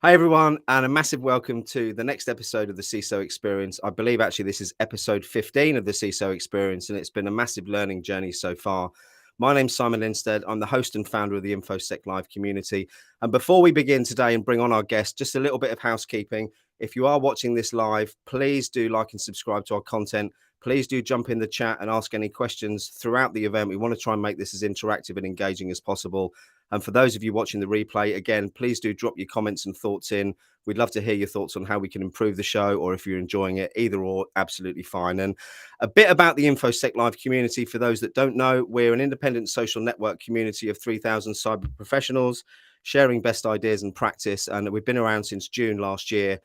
Hi, everyone, and a massive welcome to the next episode of the CISO Experience. I believe actually this is episode 15 of the CISO Experience, and it's been a massive learning journey so far. My name's Simon Linstead. I'm the host and founder of the InfoSec Live community. And before we begin today and bring on our guest, just a little bit of housekeeping. If you are watching this live, please do like and subscribe to our content. Please do jump in the chat and ask any questions throughout the event. We want to try and make this as interactive and engaging as possible. And for those of you watching the replay, again, please do drop your comments and thoughts in. We'd love to hear your thoughts on how we can improve the show, or if you're enjoying it, either or, absolutely fine. And a bit about the InfoSec Live community. For those that don't know, we're an independent social network community of 3,000 cyber professionals sharing best ideas and practice. And we've been around since June last year.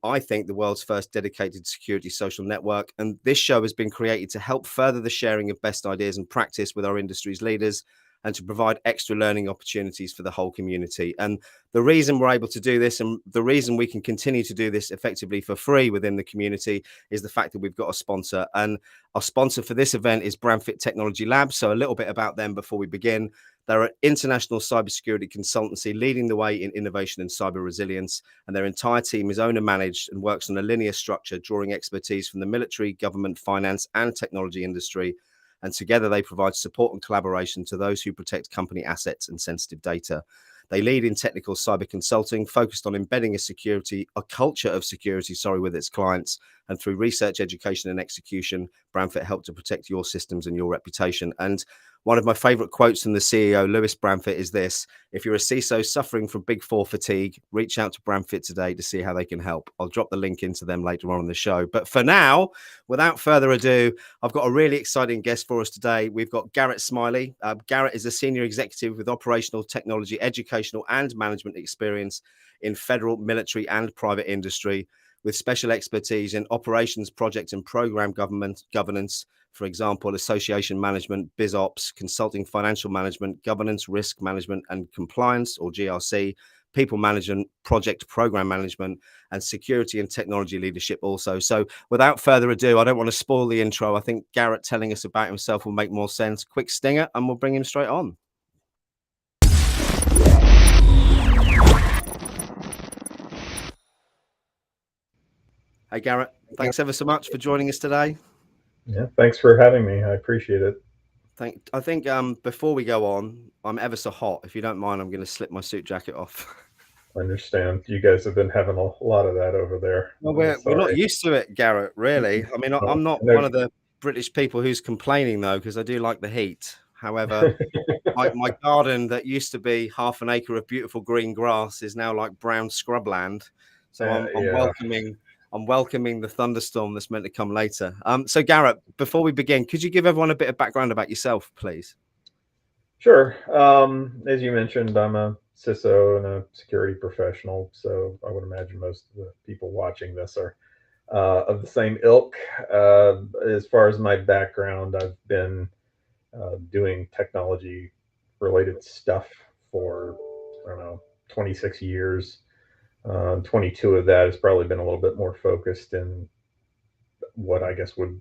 I think the world's first dedicated security social network. And this show has been created to help further the sharing of best ideas and practice with our industry's leaders, and to provide extra learning opportunities for the whole community. And the reason we're able to do this, and the reason we can continue to do this effectively for free within the community, is the fact that we've got a sponsor. And our sponsor for this event is Bramfit Technology Labs. So a little bit about them before we begin. They're an international cybersecurity consultancy leading the way in innovation and cyber resilience. And their entire team is owner managed and works on a linear structure, drawing expertise from the military, government, finance, and technology industry. And together they provide support and collaboration to those who protect company assets and sensitive data. They lead in technical cyber consulting, focused on embedding a culture of security, with its clients. And through research, education, and execution, Bramfit help to protect your systems and your reputation. And one of my favorite quotes from the CEO, Lewis Bramfit, is this: if you're a CISO suffering from Big Four fatigue, reach out to Bramfit today to see how they can help. I'll drop the link into them later on in the show. But for now, without further ado, I've got a really exciting guest for us today. We've got Garret Smiley. Garrett is a senior executive with operational technology, educational and management experience in federal, military and private industry, with special expertise in operations, project and program governance, for example, association management, biz ops, consulting, financial management, governance, risk management and compliance, or GRC, people management, project program management, and security and technology leadership also. So without further ado, I don't want to spoil the intro. I think Garrett telling us about himself will make more sense. Quick stinger and we'll bring him straight on. Hey, Garrett, thanks ever so much for joining us today. Yeah, thanks for having me. I appreciate it. I think before we go on, I'm ever so hot. If you don't mind, I'm going to slip my suit jacket off. I understand you guys have been having a lot of that over there. Well, we're not used to it, Garrett, really. I mean, I'm not one of the British people who's complaining, though, because I do like the heat. However, my garden that used to be half an acre of beautiful green grass is now like brown scrubland. So I'm welcoming the thunderstorm that's meant to come later. So Garrett, before we begin, could you give everyone a bit of background about yourself, please? Sure. As you mentioned, I'm a CISO and a security professional, so I would imagine most of the people watching this are of the same ilk. As far as my background, I've been doing technology related stuff for, I don't know, 26 years. 22 of that has probably been a little bit more focused in what I guess would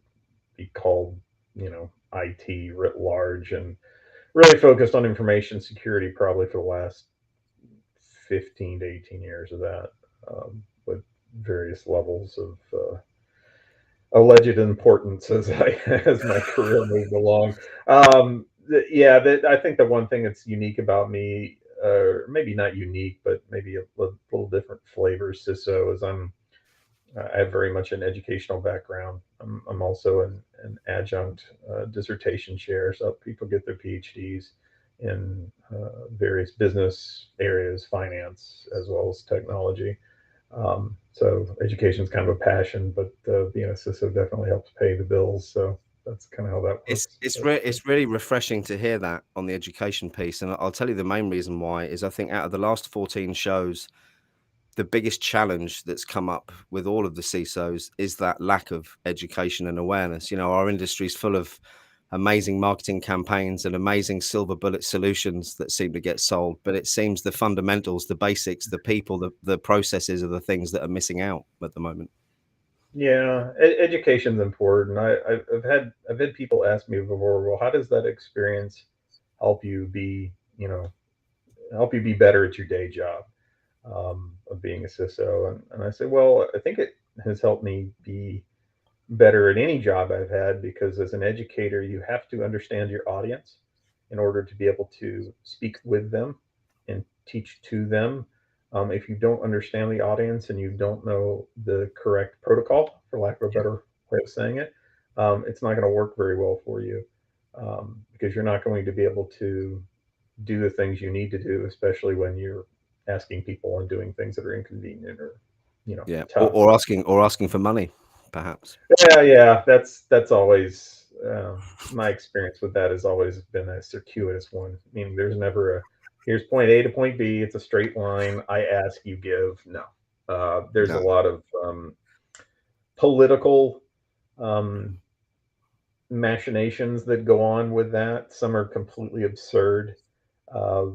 be called, IT writ large, and really focused on information security probably for the last 15 to 18 years of that, with various levels of alleged importance as as my career moved along. I think the one thing that's unique about me, maybe not unique, but maybe a little different flavor, CISO, is I have very much an educational background. I'm also an adjunct dissertation chair, so people get their PhDs in various business areas, finance, as well as technology. So education is kind of a passion, but being a CISO definitely helps pay the bills. So that's kind of how that works. It's really refreshing to hear that on the education piece, and I'll tell you the main reason why is I think out of the last 14 shows, the biggest challenge that's come up with all of the CISOs is that lack of education and awareness. Our industry is full of amazing marketing campaigns and amazing silver bullet solutions that seem to get sold, but it seems the fundamentals, the basics, the people, the processes are the things that are missing out at the moment. Yeah, education's important. I've had people ask me before, well, how does that experience help you be, help you be better at your day job? of being a CISO. And I say, well, I think it has helped me be better at any job I've had, because as an educator, you have to understand your audience in order to be able to speak with them and teach to them. If you don't understand the audience and you don't know the correct protocol, for lack of a Yeah. better way of saying it, it's not going to work very well for you, because you're not going to be able to do the things you need to do, especially when you're asking people and doing things that are inconvenient or, Yeah. tough. Or asking for money, perhaps. Yeah, yeah, that's always my experience with that has always been a circuitous one. Meaning, there's never a here's point A to point B. It's a straight line. I ask, you give. No, there's a No. lot of political um, machinations that go on with that. Some are completely absurd, uh,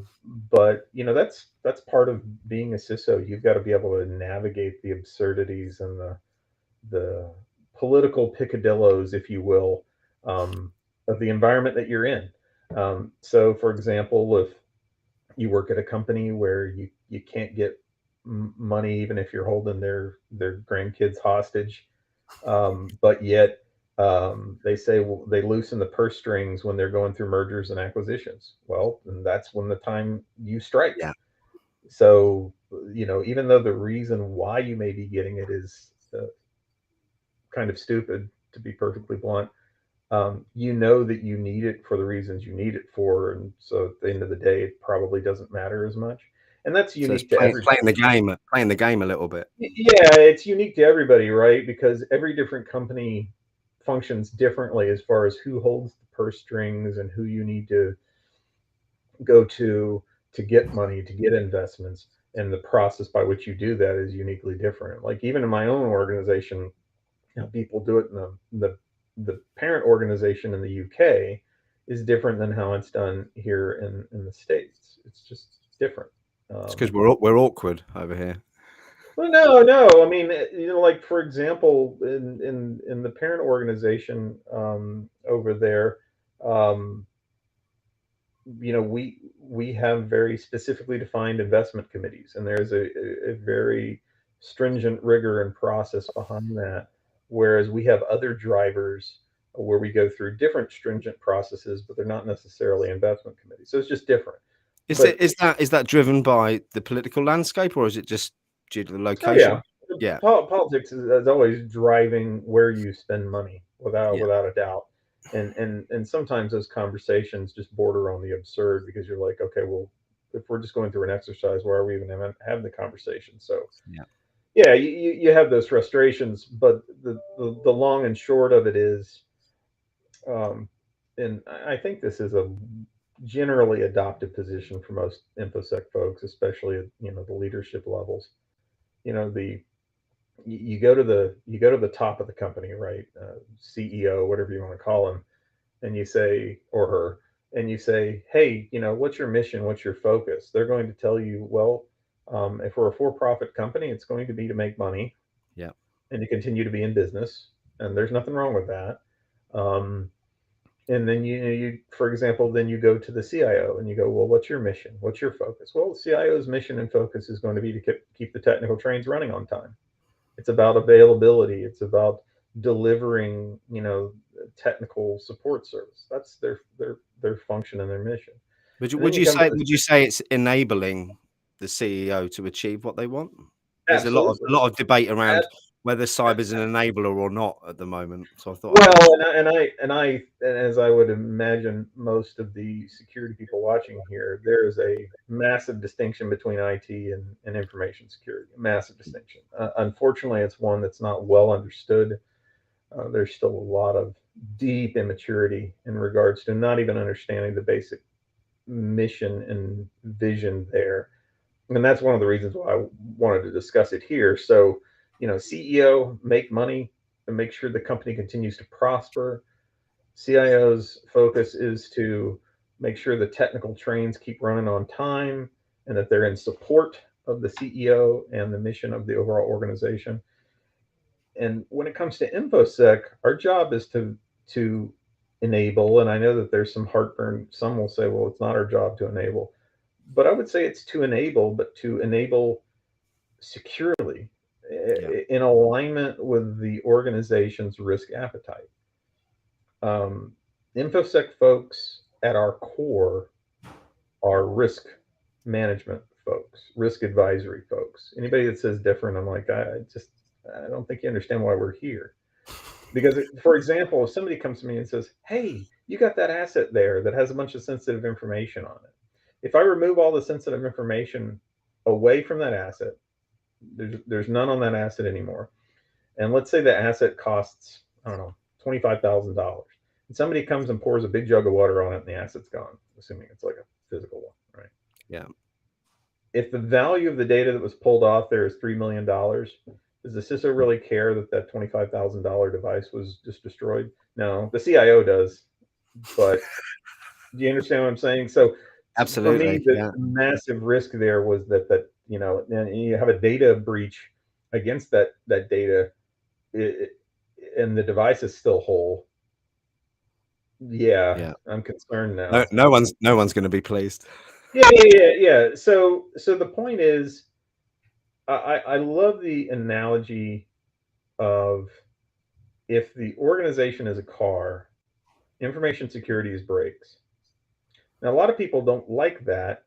but that's part of being a CISO. You've got to be able to navigate the absurdities and the political picadillos, if you will, of the environment that you're in. So, for example, if you work at a company where you can't get money, even if you're holding their grandkids hostage, but yet they say, well, they loosen the purse strings when they're going through mergers and acquisitions. Well, and that's when the time you strike. Yeah. So, even though the reason why you may be getting it is kind of stupid, to be perfectly blunt, that you need it for the reasons you need it for, and so at the end of the day, it probably doesn't matter as much. And that's So it's unique to everybody. playing the game a little bit. Yeah, it's unique to everybody, right? Because every different company functions differently as far as who holds the purse strings and who you need to go to get money, to get investments, and the process by which you do that is uniquely different. Like, even in my own organization, people do it in the parent organization in the UK is different than how it's done here in the States. It's just different. It's because Um, we're awkward over here. well, no, no. I mean, like, for example, in the parent organization over there, um, we have very specifically defined investment committees, and there's a very stringent rigor and process behind that. Whereas we have other drivers where we go through different stringent processes, but they're not necessarily investment committees. So it's just different. But Is that driven by the political landscape, or is it just due to the oh yeah, location? Yeah. politics is always driving where you spend money, Yeah. without a doubt. And sometimes those conversations just border on the absurd, because you're like, okay, well, if we're just going through an exercise, why are we even having the conversation? So Yeah. yeah, you have those frustrations, but the long and short of it is, um, and I think this is a generally adopted position for most infosec folks, especially at the leadership levels. The you go to the top of the company, right? CEO, whatever you want to call him, and you say, or her, and you say, hey, what's your mission? What's your focus? They're going to tell you, well, if we're a for-profit company, it's going to be to make money Yeah. and to continue to be in business, and there's nothing wrong with that. Um, and then for example, then you go to the CIO and you go, well, what's your mission? What's your focus? Well, the CIO's mission and focus is going to be to keep the technical trains running on time. It's about availability. It's about delivering, technical support service. That's their function and their mission. And then you come to Would you say it's enabling the CEO to achieve what they want? There's absolutely. a lot of debate around Ab- whether cyber's an enabler or not at the moment. So I thought I'd Well, mention. and as I would imagine most of the security people watching here, there is a massive distinction between IT and information security. A massive distinction. Unfortunately, it's one that's not well understood. There's still a lot of deep immaturity in regards to not even understanding the basic mission and vision there. And that's one of the reasons why I wanted to discuss it here. So, CEO, make money and make sure the company continues to prosper. CIO's focus is to make sure the technical trains keep running on time and that they're in support of the CEO and the mission of the overall organization. And when it comes to infosec, our job is to enable. And I know that there's some heartburn. Some will say, well, it's not our job to enable, but I would say it's to enable, but to enable securely Yeah. in alignment with the organization's risk appetite. Um, InfoSec folks at our core are risk management folks, risk advisory folks. Anybody that says different, I'm like, I don't think you understand why we're here. Because, for example, if somebody comes to me and says, hey, you got that asset there that has a bunch of sensitive information on it. If I remove all the sensitive information away from that asset, there's none on that asset anymore. And let's say the asset costs, I don't know, $25,000. And somebody comes and pours a big jug of water on it and the asset's gone, assuming it's like a physical one, right? Yeah. If the value of the data that was pulled off there is $3 million, does the CISO really care that that $25,000 device was just destroyed? No, the CIO does. But do you understand what I'm saying? So for me, Absolutely. the Yeah. massive risk there was that and you have a data breach against that data, it, and the device is still whole. Yeah, Yeah. I'm concerned No, now. no one's going to be pleased. Yeah. So the point is, I love the analogy of, if the organization is a car, information security is brakes. Now, a lot of people don't like that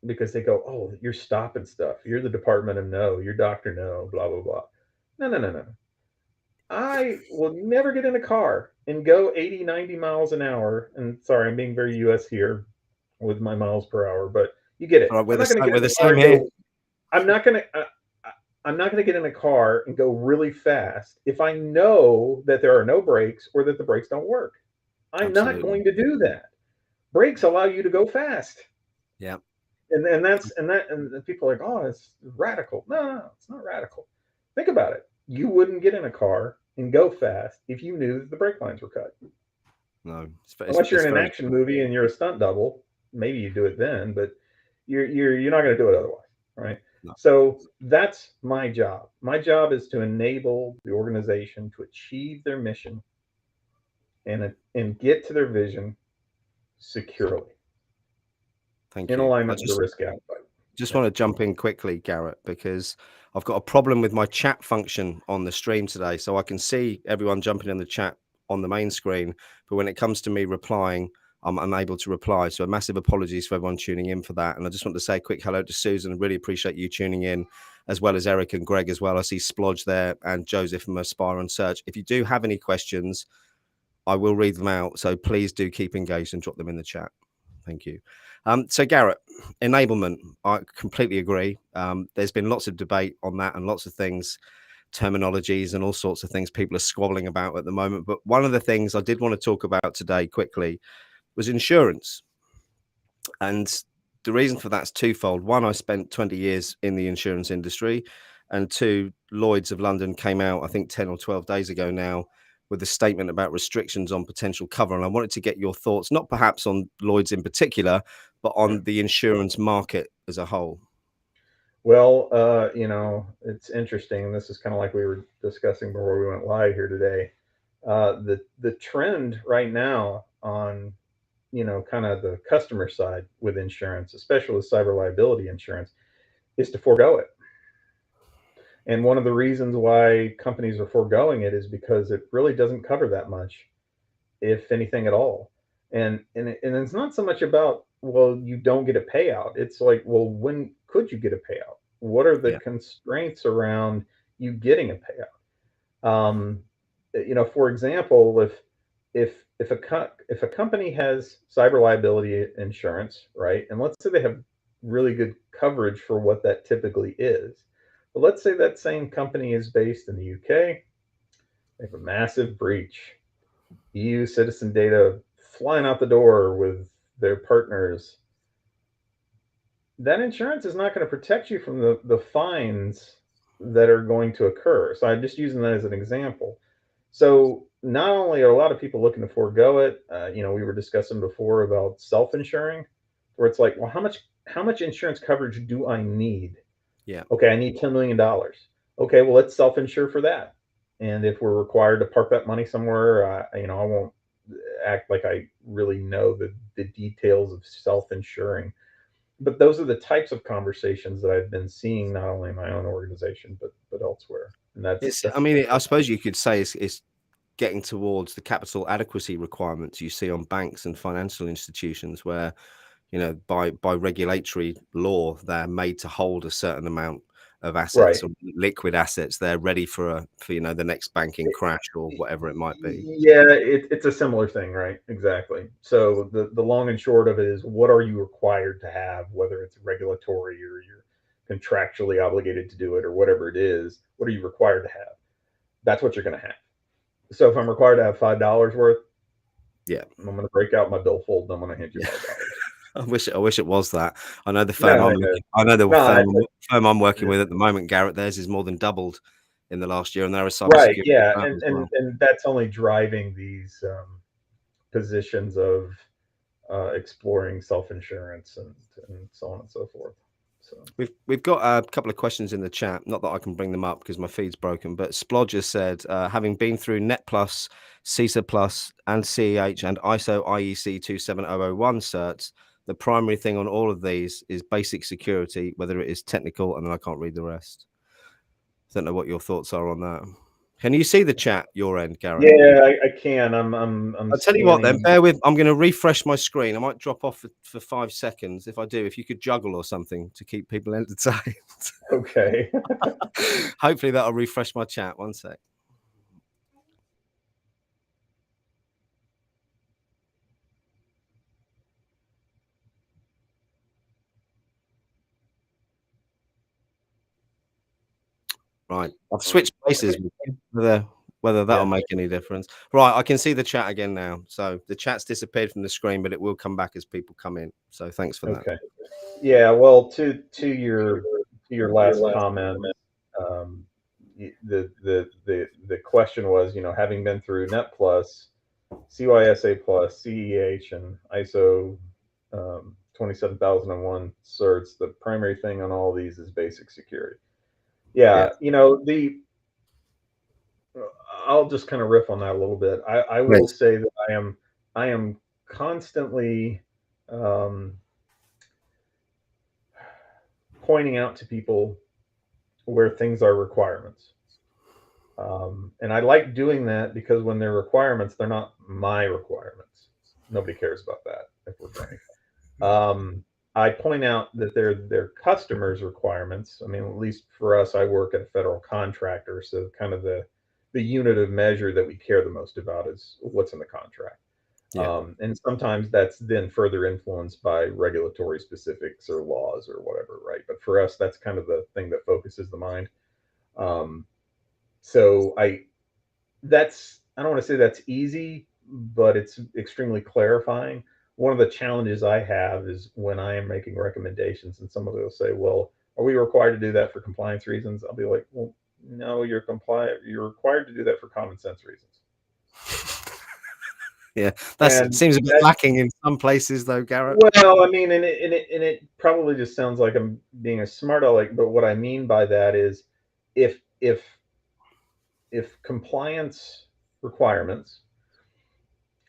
because they go, oh, you're stopping stuff. You're the Department of No, you're Dr. No, blah, blah, blah. No. I will never get in a car and go 80, 90 miles an hour. And sorry, I'm being very US here with my miles per hour, but you get it. All right, I'm not going to get we're in the a car same and here. go, I'm not going to. I'm not going to get in a car and go really fast if I know that there are no brakes or that the brakes don't work. I'm not Absolutely. going to do that. Brakes allow you to go fast. Yeah. And people are like, oh, it's radical. No, it's not radical. Think about it. You wouldn't get in a car and go fast if you knew that the brake lines were cut. No, Unless you're it's in an very action true. movie and you're a stunt double, maybe you do it then, but you're not going to do it otherwise, right? No. So that's my job. My job is to enable the organization to achieve their mission and get to their vision securely Thank in you. I alignment with the risk appetite. just Yeah. want to jump in quickly, Garrett, because I've got a problem with my chat function on the stream today. So I can see everyone jumping in the chat on the main screen, but when it comes to me replying, I'm unable to reply. So a massive apologies for everyone tuning in for that. And I just want to say a quick hello to Susan. I really appreciate you tuning in, as well as Eric and Greg as well. I see Splodge there and Joseph from Aspire and Search. If you do have any questions, I will read them out. So please do keep engaged and drop them in the chat. Thank you. So Garrett, enablement, I completely agree. There's been lots of debate on that and lots of things, terminologies and all sorts of things people are squabbling about at the moment. But one of the things I did want to talk about today quickly was insurance. And the reason for that's twofold. One, I spent 20 years in the insurance industry. And two, Lloyd's of London came out, I think 10 or 12 days ago now, with a statement about restrictions on potential cover. And I wanted to get your thoughts, not perhaps on Lloyd's in particular, but Yeah. on the insurance market as a whole. Well, it's interesting. This is kind of like we were discussing before we went live here today. The trend right now on, kind of the customer side with insurance, especially with cyber liability insurance, is to forego it. And one of the reasons why companies are foregoing it is because it really doesn't cover that much, if anything at all. And it's not so much about, well, you don't get a payout. It's like, well, when could you get a payout? What are the Yeah. constraints around you getting a payout? For example, if a company has cyber liability insurance, right, and let's say they have really good coverage for what that typically is, but let's say that same company is based in the UK, they have a massive breach, EU citizen data flying out the door with their partners, that insurance is not going to protect you from the fines that are going to occur. So I'm just using that as an example. So not only are a lot of people looking to forego it, we were discussing before about self-insuring, where it's like, well, how much insurance coverage do I need? Yeah. Okay, I need $10 million. Okay, well, let's self-insure for that. And if we're required to park that money somewhere, I won't act like I really know the details of self-insuring. but those are the types of conversations that I've been seeing not only in my own organization but elsewhere, and It's, that's I mean, I suppose you could say it's getting towards the capital adequacy requirements you see on banks and financial institutions where, you know, by regulatory law, they're made to hold a certain amount of assets right. or liquid assets. They're ready for you know, the next banking crash or whatever it might be. Yeah, it's a similar thing, right? Exactly. So the long and short of it is, what are you required to have, whether it's regulatory or you're contractually obligated to do it or whatever it is, what are you required to have? That's what you're going to have. So if I'm required to have $5 worth, Yeah. I'm going to break out my billfold and I'm going to hand you Yeah. $5. I wish it was that. I know the firm No, I'm no, looking, I know the no. firm I'm working with at the moment, Garrett, theirs is more than doubled in the last year, and they're a Right. cybersecurity Yeah, firm and as and well. and that's only driving these positions of exploring self insurance and so on and so forth. So We've got a couple of questions in the chat. Not that I can bring them up because my feed's broken. But Splodger said, having been through Net Plus, CISA Plus, and CEH and ISO IEC 27001 certs, the primary thing on all of these is basic security, whether it is technical, and then I can't read the rest. I don't know what your thoughts are on that. Can you see the chat your end, Garrett? yeah, I can. I'm I'll tell you what then, scanning. bear with, I'm going to refresh my screen. I might drop off for 5 seconds. If I do, if you could juggle or something to keep people entertained. Okay. Hopefully that'll refresh my chat. One sec. Right. I've switched places with you, whether that'll Yeah. make any difference. Right, I can see the chat again now. So the chat's disappeared from the screen, but it will come back as people come in. So thanks for that. Okay. Yeah. Well, to your last comment, um, the question was, having been through Net Plus, CYSA Plus, CEH, and ISO 27001 certs, the primary thing on all these is basic security. Yeah. Yeah. The I'll just kind of riff on that a little bit. I will Please. say that I am constantly um, pointing out to people where things are requirements. And I like doing that because when they're requirements, they're not my requirements. Nobody cares about that, if we're frank. I point out that they're their customers' requirements. I mean, at least for us, I work at a federal contractor, so kind of the unit of measure that we care the most about is what's in the contract. Yeah. And sometimes that's then further influenced by regulatory specifics or laws or whatever, right? But for us, that's kind of the thing that focuses the mind. Um, so I don't want to say that's easy, but it's extremely clarifying. One of the challenges I have is when I am making recommendations and somebody will say, well, are we required to do that for compliance reasons? I'll be like, well, no, you're required to do that for common sense reasons. Yeah. That And seems a bit that, lacking in some places though, Garrett. well, I mean, and it probably just sounds like I'm being a smart aleck, but what I mean by that is if if if compliance requirements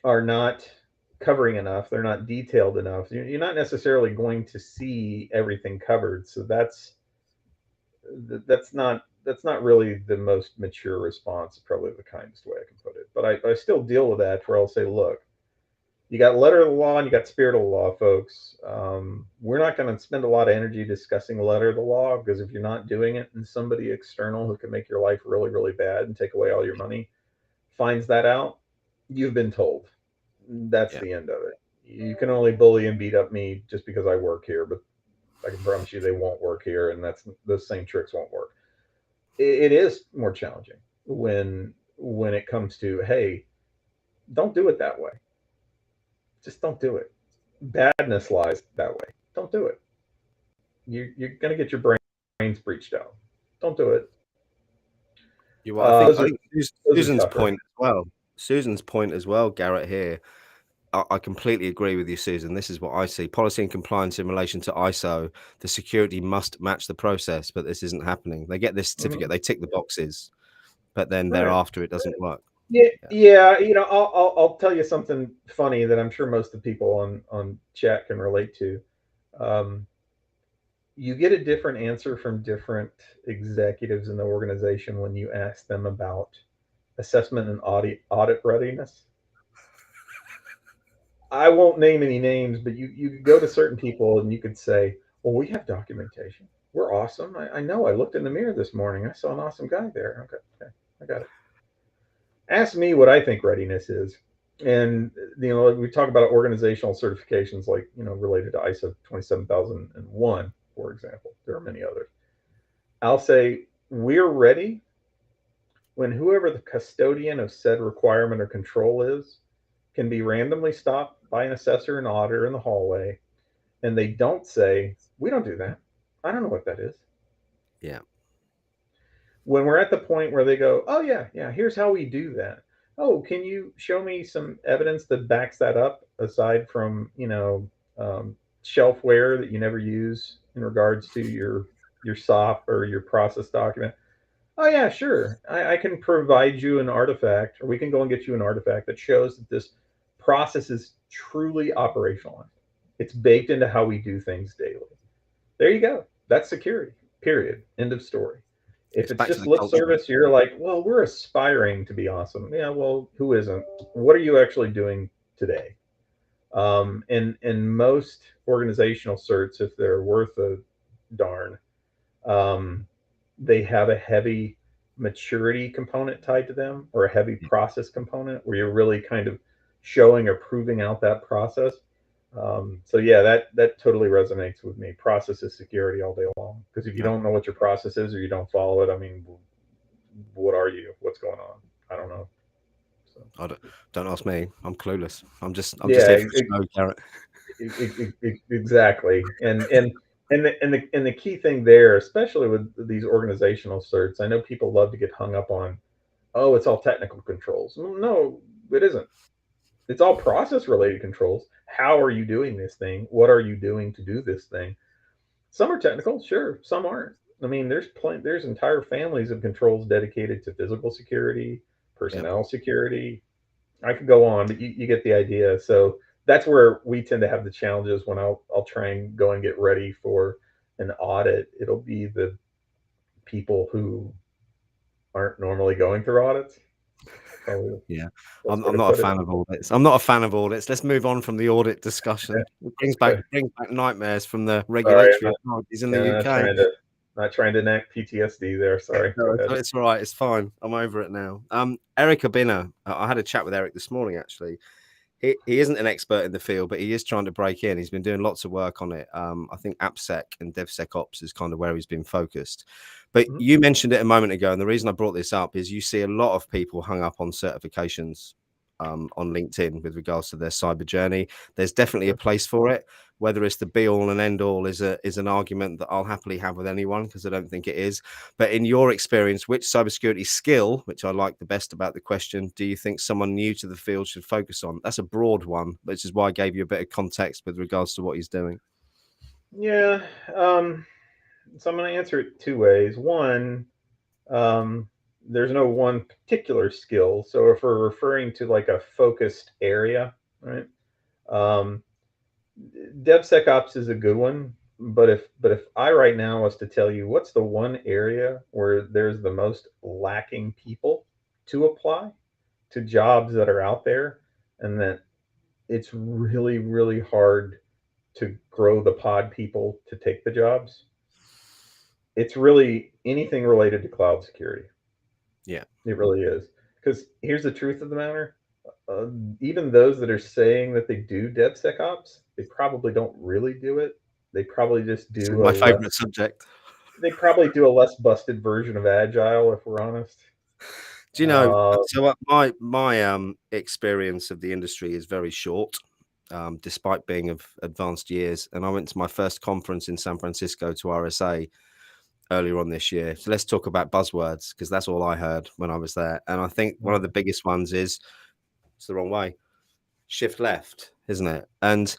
are not covering enough, they're not detailed enough, you're not necessarily going to see everything covered. So that's not really the most mature response, probably the kindest way I can put it. But I still deal with that where I'll say, look, you got letter of the law and you got spirit of the law, folks. We're not going to spend a lot of energy discussing the letter of the law, because if you're not doing it and somebody external who can make your life really, really bad and take away all your money finds that out, you've been told. That's Yeah. the end of it. You can only bully and beat up me just because I work here, but I can promise you they won't work here, and those same tricks won't work. It is more challenging when it comes to, hey, don't do it that way. Just don't do it. Badness lies that way. Don't do it. You're gonna get your brains breached out. Don't do it. You are. I Those are think those are Susan's tougher. point as well. Susan's point as well, Garrett, here. I completely agree with you, Susan. This is what I see. Policy and compliance in relation to ISO, the security must match the process, but this isn't happening. They get this certificate, Mhm. they tick the boxes, but then Right. thereafter it doesn't work. Yeah, Yeah. yeah. I'll tell you something funny that I'm sure most of the people on chat can relate to. you get a different answer from different executives in the organization when you ask them about assessment and audit readiness. I won't name any names, but you could go to certain people and you could say, "Well, we have documentation. We're awesome. I know. I looked in the mirror this morning. I saw an awesome guy there. Okay, okay, I got it. Ask me what I think readiness is." And we talk about organizational certifications like related to ISO 27001, for example. There are many others. I'll say we're ready when whoever the custodian of said requirement or control is can be randomly stopped by an assessor and auditor in the hallway, and they don't say, "We don't do that. I don't know what that is." Yeah. When we're at the point where they go, "Oh, yeah, yeah, here's how we do that." "Oh, can you show me some evidence that backs that up aside from, shelfware that you never use in regards to your SOP or your process document?" "Oh, yeah, sure. I can provide you an artifact, or we can go and get you an artifact that shows that this process is truly operationalized. It's baked into how we do things daily." There you go. That's security. Period. End of story. If It's it's back to just the lip culture. service, you're like, "Well, we're aspiring to be awesome." Yeah, well, who isn't? What are you actually doing today? In most organizational certs, if they're worth a darn, um, they have a heavy maturity component tied to them, or a heavy Yeah. process component where you're really kind of showing or proving out that process. So yeah, that totally resonates with me. Process is security all day long. Because if you No, don't know what your process is or you don't follow it, I mean, what are you? What's going on? I don't know. So I don't ask me. I'm clueless. I'm just yeah, here for the show, Garrett. exactly. And the key thing there, especially with these organizational certs, I know people love to get hung up on, "Oh, it's all technical controls." No, it isn't. It's all process related controls. How are you doing this thing? What are you doing to do this thing? Some are technical, sure. Some aren't. I mean, there's entire families of controls dedicated to physical security, Yep. personnel security. I could go on, but you get the idea. So that's where we tend to have the challenges when I'll try and go and get ready for an audit. It'll be the people who aren't normally going through audits. Probably the Yeah. best way I'm to not a put it. fan of audits. I'm not a fan of audits. Let's move on from the audit discussion. It Okay. brings back nightmares from the Sorry, regulatory authorities in the yeah, UK. not trying to enact PTSD there. Sorry. Go No, ahead. it's all right. It's fine. I'm over it now. Eric Abina. I had a chat with Eric this morning, actually. He isn't an expert in the field, but he is trying to break in. He's been doing lots of work on it. I think AppSec and DevSecOps is kind of where he's been focused. But Mhm. you mentioned it a moment ago, and the reason I brought this up is you see a lot of people hung up on certifications on LinkedIn with regards to their cyber journey. There's definitely a Sure. place for it. Whether it's the be all and end all is an argument that I'll happily have with anyone because I don't think it is. But in your experience, which cybersecurity skill, which I like the best about the question, do you think someone new to the field should focus on? That's a broad one, which is why I gave you a bit of context with regards to what he's doing. Yeah. So I'm going to answer it two ways. One, um, there's no one particular skill. So if we're referring to like a focused area, right? Um, DevSecOps is a good one. But if I right now was to tell you what's the one area where there's the most lacking people to apply to jobs that are out there, and that it's really, really hard to grow the pod people to take the jobs, it's really anything related to cloud security. Yeah. It really is. Because here's the truth of the matter: uh, even those that are saying that they do DevSecOps, they probably don't really do it. They probably just It's do a my less. favorite subject. They probably do a less busted version of Agile, if we're honest. Do you know? Uh, So my experience of the industry is very short, despite being of advanced years. And I went to my first conference in San Francisco to RSA earlier on this year. So let's talk about buzzwords because that's all I heard when I was there. And I think one of the biggest ones is it's the wrong way. Shift left, isn't it? And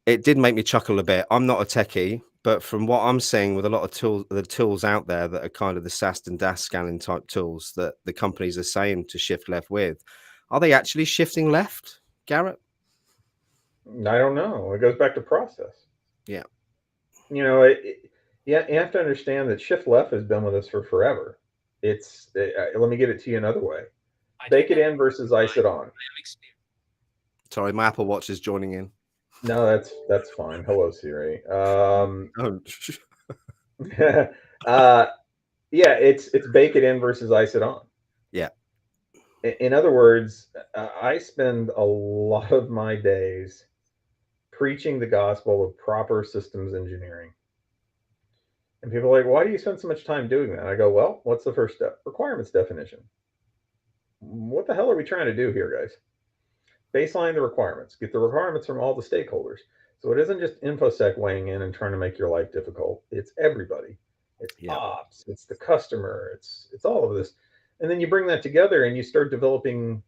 it did make me chuckle a bit. I'm not a techie, but from what I'm seeing with a lot of the tools out there that are kind of the SAST and DAS scanning type tools that the companies are saying to shift left with, are they actually shifting left, Garrett? I don't know. It goes back to process. Yeah. You know, Yeah, you have to understand that shift left has been with us for forever. Let me give it to you another way. Bake it in versus ice it on. Sorry, my Apple Watch is joining in. No, that's fine. Hello, Siri. Oh, uh, yeah, it's bake it in versus ice it on. yeah, In other words, I spend a lot of my days preaching the gospel of proper systems engineering. And people are like, why do you spend so much time doing that? I go, well, what's the first step? Requirements definition. What the hell are we trying to do here, guys? Baseline the requirements. Get the requirements from all the stakeholders. So it isn't just InfoSec weighing in and trying to make your life difficult. It's everybody. It's yeah, ops. It's the customer. It's all of this. And then you bring that together and you start developing,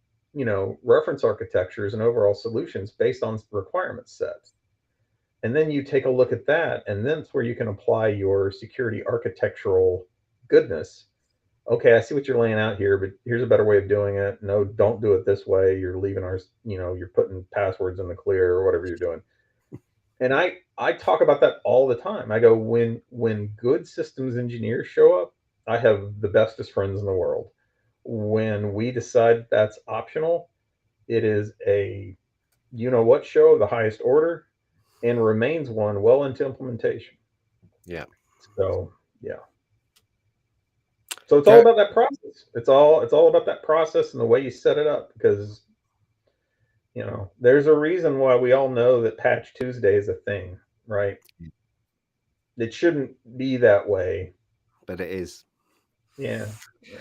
reference architectures and overall solutions based on requirements set. And then you take a look at that, and then it's where you can apply your security architectural goodness. Okay, I see what you're laying out here, but here's a better way of doing it. No, don't do it this way. You're leaving ours, you're putting passwords in the clear or whatever you're doing. And I talk about that all the time. I go, when good systems engineers show up, I have the bestest friends in the world. When we decide that's optional, it is a what show of the highest order and remains one well into implementation. yeah. So yeah. So it's all Go, about that process. It's all about that process and the way you set it up because there's a reason why we all know that Patch Tuesday is a thing, right? It shouldn't be that way. but it is. Yeah. Yeah.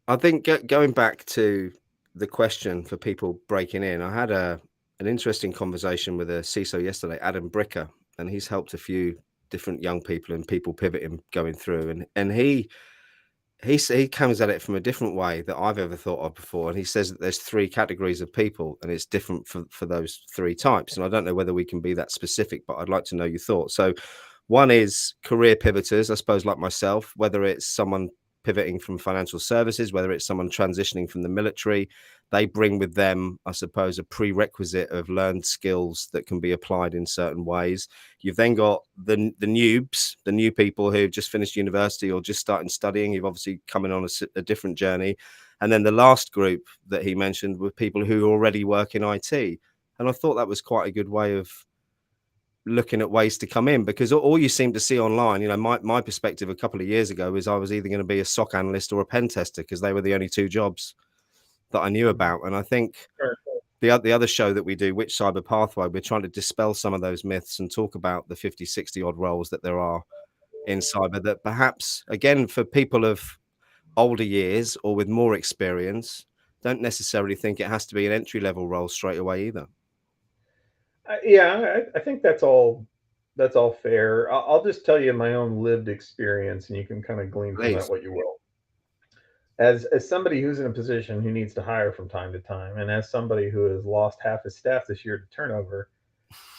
I think going back to the question for people breaking in, I had an interesting conversation with a CISO yesterday, Adam Bricker, and he's helped a few different young people and people pivoting going through, and he comes at it from a different way that I've ever thought of before, and he says that there's three categories of people, and it's different for those three types. And I don't know whether we can be that specific, but I'd like to know your thoughts. So, one is career pivoters, I suppose, like myself, whether it's someone pivoting from financial services, whether it's someone transitioning from the military, they bring with them, I suppose, a prerequisite of learned skills that can be applied in certain ways. You've then got the noobs, the new people who've just finished university or just starting studying. You've obviously coming on a different journey. And then the last group that he mentioned were people who already work in IT. And I thought that was quite a good way of looking at ways to come in, because all you seem to see online, my perspective a couple of years ago was I was either going to be a SOC analyst or a pen tester because they were the only two jobs that I knew Mhm. about. And I think Sure. the other show that we do, Which Cyber Pathway, we're trying to dispel some of those myths and talk about the 50, 60 odd roles that there are in cyber that perhaps, again, for people of older years or with more experience, don't necessarily think it has to be an entry level role straight away either. Yeah, I think that's all fair. I'll just tell you my own lived experience, and you can kind of glean from that Please. what you will. As somebody who's in a position who needs to hire from time to time, and as somebody who has lost half his staff this year to turnover,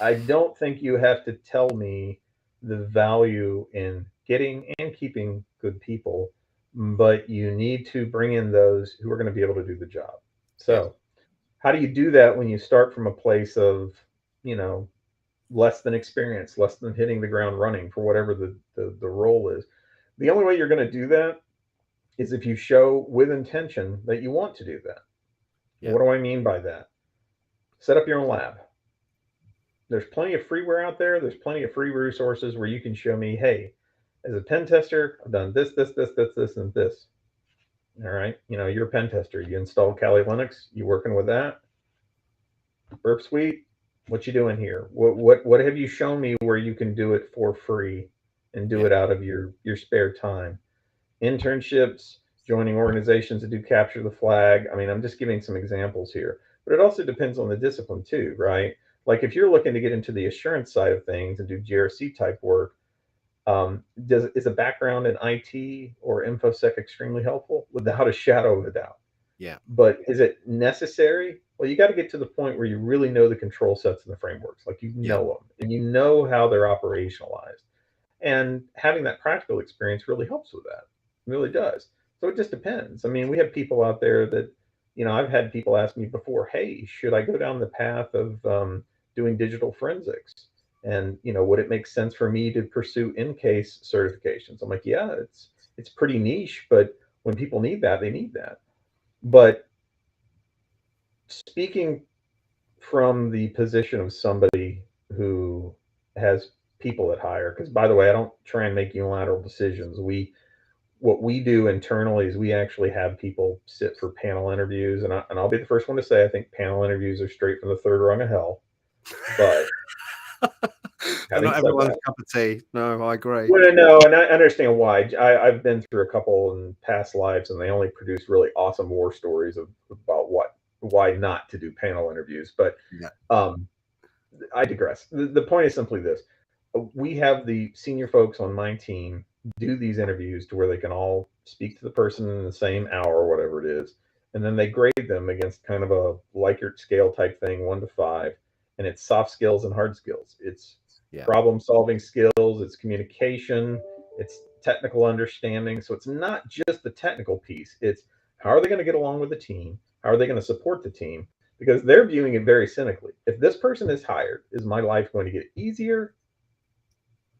I don't think you have to tell me the value in getting and keeping good people, but you need to bring in those who are going to be able to do the job. Yeah. So, how do you do that when you start from a place of, you know, less than experience, less than hitting the ground running for whatever the role is? The only way you're going to do that is if you show with intention that you want to do that. Yeah. What do I mean by that? Set up your own lab. There's plenty of freeware out there. There's plenty of free resources where you can show me, hey, as a pen tester, I've done this, and this. All right. You're a pen tester. You installed Kali Linux. You working with that? Burp Suite. What you doing here? What have you shown me where you can do it for free and do Yeah. it out of your spare time? Internships, joining organizations that do capture the flag. I mean, I'm just giving some examples here, but it also depends on the discipline too, right? Like if you're looking to get into the assurance side of things and do GRC type work, is a background in IT or InfoSec extremely helpful? Without a shadow of a doubt. Yeah. But is it necessary? Well, you got to get to the point where you really know the control sets and the frameworks, like you Yeah. know them and you know how they're operationalized. And having that practical experience really helps with that. It really does. So it just depends. I mean, we have people out there that, I've had people ask me before, hey, should I go down the path of doing digital forensics? And would it make sense for me to pursue in-case certifications? I'm like, yeah, it's pretty niche, but when people need that, they need that. But speaking from the position of somebody who has people that hire, because by the way, I don't try and make unilateral decisions. What we do internally is we actually have people sit for panel interviews, and I'll be the first one to say I think panel interviews are straight from the third rung of hell. But They're having not said everyone's that, cup of tea. No, I agree. well, no, and I understand why. I've been through a couple in past lives, and they only produce really awesome war stories about why not to do panel interviews. But Yeah, um, I digress. The point is simply this: we have the senior folks on my team do these interviews to where they can all speak to the person in the same hour or whatever it is, and then they grade them against kind of a Likert scale type thing, 1 to 5, and it's soft skills and hard skills. It's yeah, problem solving skills, it's communication, it's technical understanding. So it's not just the technical piece. It's how are they going to get along with the team? How are they going to support the team? Because they're viewing it very cynically. If this person is hired, is my life going to get easier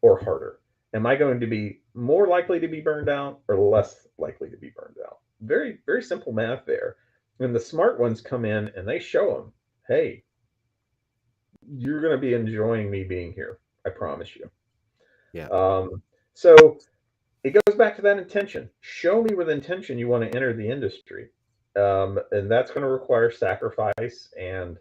or harder? Am I going to be more likely to be burned out or less likely to be burned out? Very, very simple math there. And the smart ones come in and they show them, hey, you're going to be enjoying me being here. I promise you. yeah, So it goes back to that intention. Show me with intention you want to enter the industry. And that's going to require sacrifice and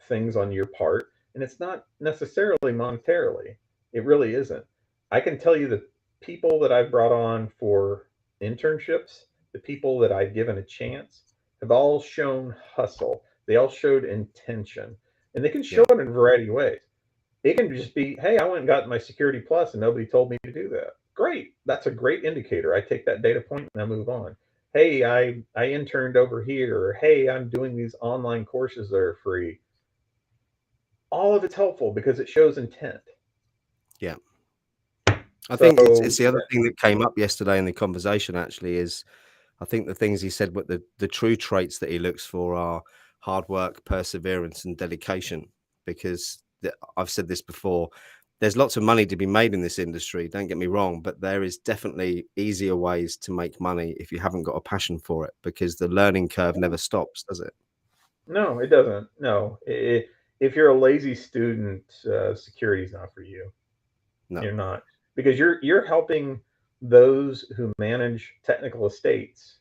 things on your part. And it's not necessarily monetarily. It really isn't. I can tell you the people that I've brought on for internships, the people that I've given a chance, have all shown hustle. They all showed intention. And they can show yeah, it in a variety of ways. It can just be, hey, I went and got my security plus and nobody told me to do that. Great. That's a great indicator. I take that data point and I move on. Hey, I interned over here, or hey, I'm doing these online courses that are free. All of it's helpful because it shows intent. yeah. I think it's So the other thing that came up yesterday in the conversation actually is I think the things he said, what the true traits that he looks for are hard work, perseverance, and dedication. Because I've said this before, there's lots of money to be made in this industry. Don't get me wrong, but there is definitely easier ways to make money if you haven't got a passion for it. Because the learning curve never stops, does it? no, it doesn't. No, if you're a lazy student, security is not for you. No. You're not, because you're helping those who manage technical estates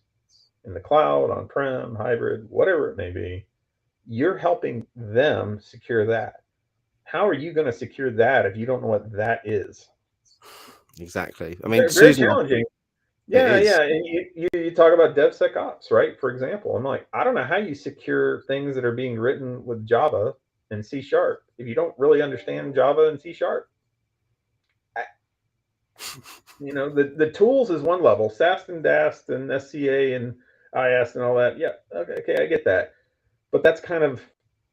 in the cloud, on prem, hybrid, whatever it may be. You're helping them secure that. How are you going to secure that if you don't know what that is? Exactly. I mean, Very, very Susan, challenging. it Yeah, is. yeah. And you talk about DevSecOps, right? For example, I'm like, I don't know how you secure things that are being written with Java and C sharp if you don't really understand Java and C sharp. The tools is one level, SAST and DAST and SCA and IS and all that. Yeah, okay, I get that. But that's kind of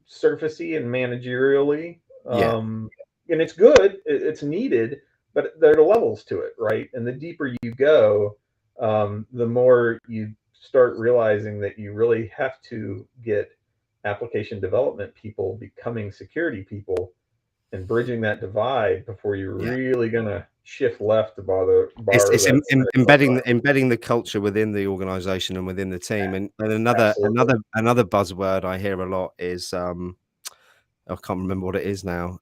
surfacey and managerially. Yeah. And it's good, it's needed, but there are levels to it, right? And the deeper you go, the more you start realizing that you really have to get application development people becoming security people and bridging that divide before you're Yeah. really going to shift left to borrow It's that embedding the culture within the organization and within the team. And another absolutely. another another buzzword I hear a lot is I can't remember what it is now.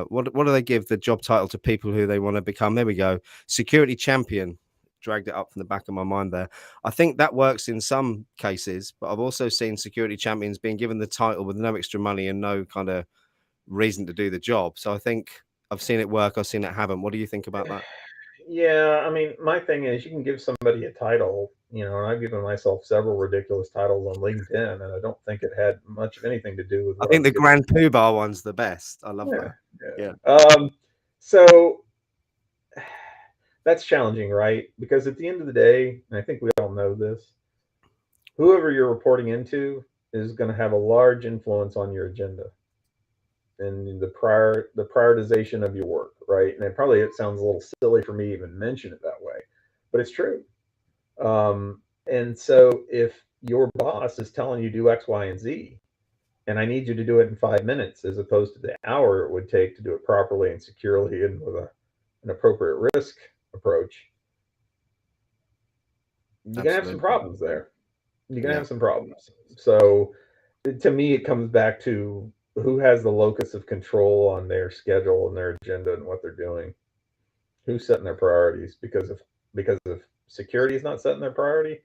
What do they give the job title to people who they want to become? There we go. Security champion. Dragged it up from the back of my mind there. I think that works in some cases, but I've also seen security champions being given the title with no extra money and no kind of reason to do the job. So I think I've seen it work. I've seen it happen. What do you think about that? Yeah, I mean, my thing is you can give somebody a title, and I've given myself several ridiculous titles on LinkedIn, and I don't think it had much of anything to do with I what I think was the given. Grand Poobah one's the best. I love Yeah, that. Yeah. yeah. So that's challenging, right? Because at the end of the day, and I think we all know this, whoever you're reporting into is going to have a large influence on your agenda and the prioritization of your work, right? And it sounds a little silly for me to even mention it that way, but it's true. And so if your boss is telling you do X, Y, and Z, and I need you to do it in 5 minutes, as opposed to the hour it would take to do it properly and securely and with an appropriate risk approach, you're gonna have some Absolutely. problems there. You're gonna Yeah. have some problems. So to me, it comes back to who has the locus of control on their schedule and their agenda and what they're doing. Who's setting their priorities? Because if security is not setting their priority,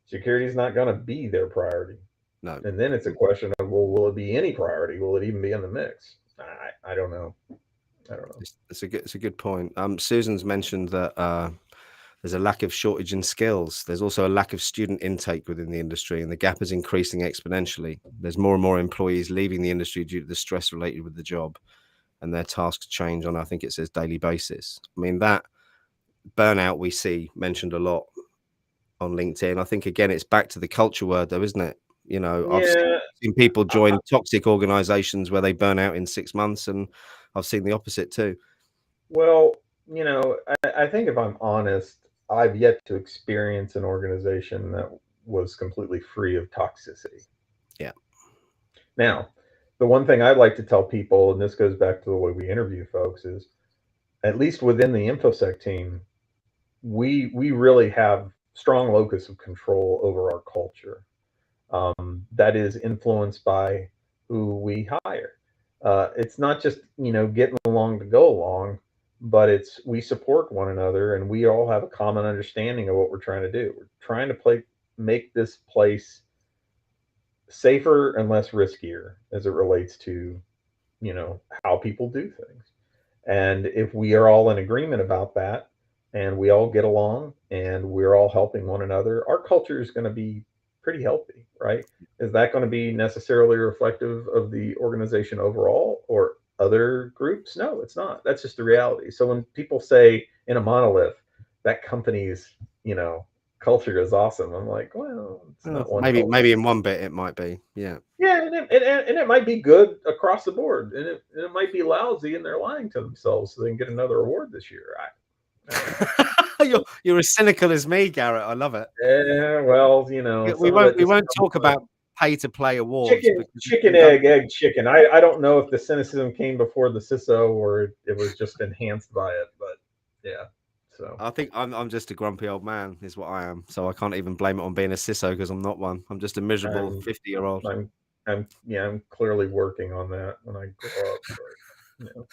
security is not going to be their priority. No. And then it's a question of, well, will it be any priority? Will it even be in the mix? I don't know. I don't know. It's a good point. Susan's mentioned that there's a lack of shortage in skills. There's also a lack of student intake within the industry, and the gap is increasing exponentially. There's more and more employees leaving the industry due to the stress related with the job, and their tasks change on, I think it says, daily basis. I mean, that burnout we see mentioned a lot on LinkedIn. I think, again, it's back to the culture word, though, isn't it? You know, I've Yeah. seen people join toxic organizations where they burn out in 6 months, and I've seen the opposite too. Well, I think if I'm honest, I've yet to experience an organization that was completely free of toxicity. Yeah. Now, the one thing I'd like to tell people, and this goes back to the way we interview folks, is at least within the InfoSec team, we really have strong locus of control over our culture. That is influenced by who we hire. It's not just getting along to go along, but it's we support one another and we all have a common understanding of what we're trying to do. We're trying to make this place safer and less riskier as it relates to how people do things. And if we are all in agreement about that and we all get along and we're all helping one another, our culture is going to be pretty healthy, right? Is that going to be necessarily reflective of the organization overall or other groups? No, it's not. That's just the reality. So when people say in a monolith that company's, culture is awesome, I'm like, well, it's not one culture. Maybe in one bit it might be. Yeah. Yeah, and it might be good across the board, and it might be lousy, and they're lying to themselves so they can get another award this year. I don't know. You're as cynical as me, Garrett. I love it. Yeah, well, We some of it we just won't comes talk about pay to play awards chicken, because chicken, we don't. egg, chicken. I don't know if the cynicism came before the CISO or it was just enhanced by it, but yeah. So I think I'm just a grumpy old man, is what I am. So I can't even blame it on being a CISO because I'm not one. I'm just a miserable I'm 50-year-old. I'm clearly working on that when I grow up.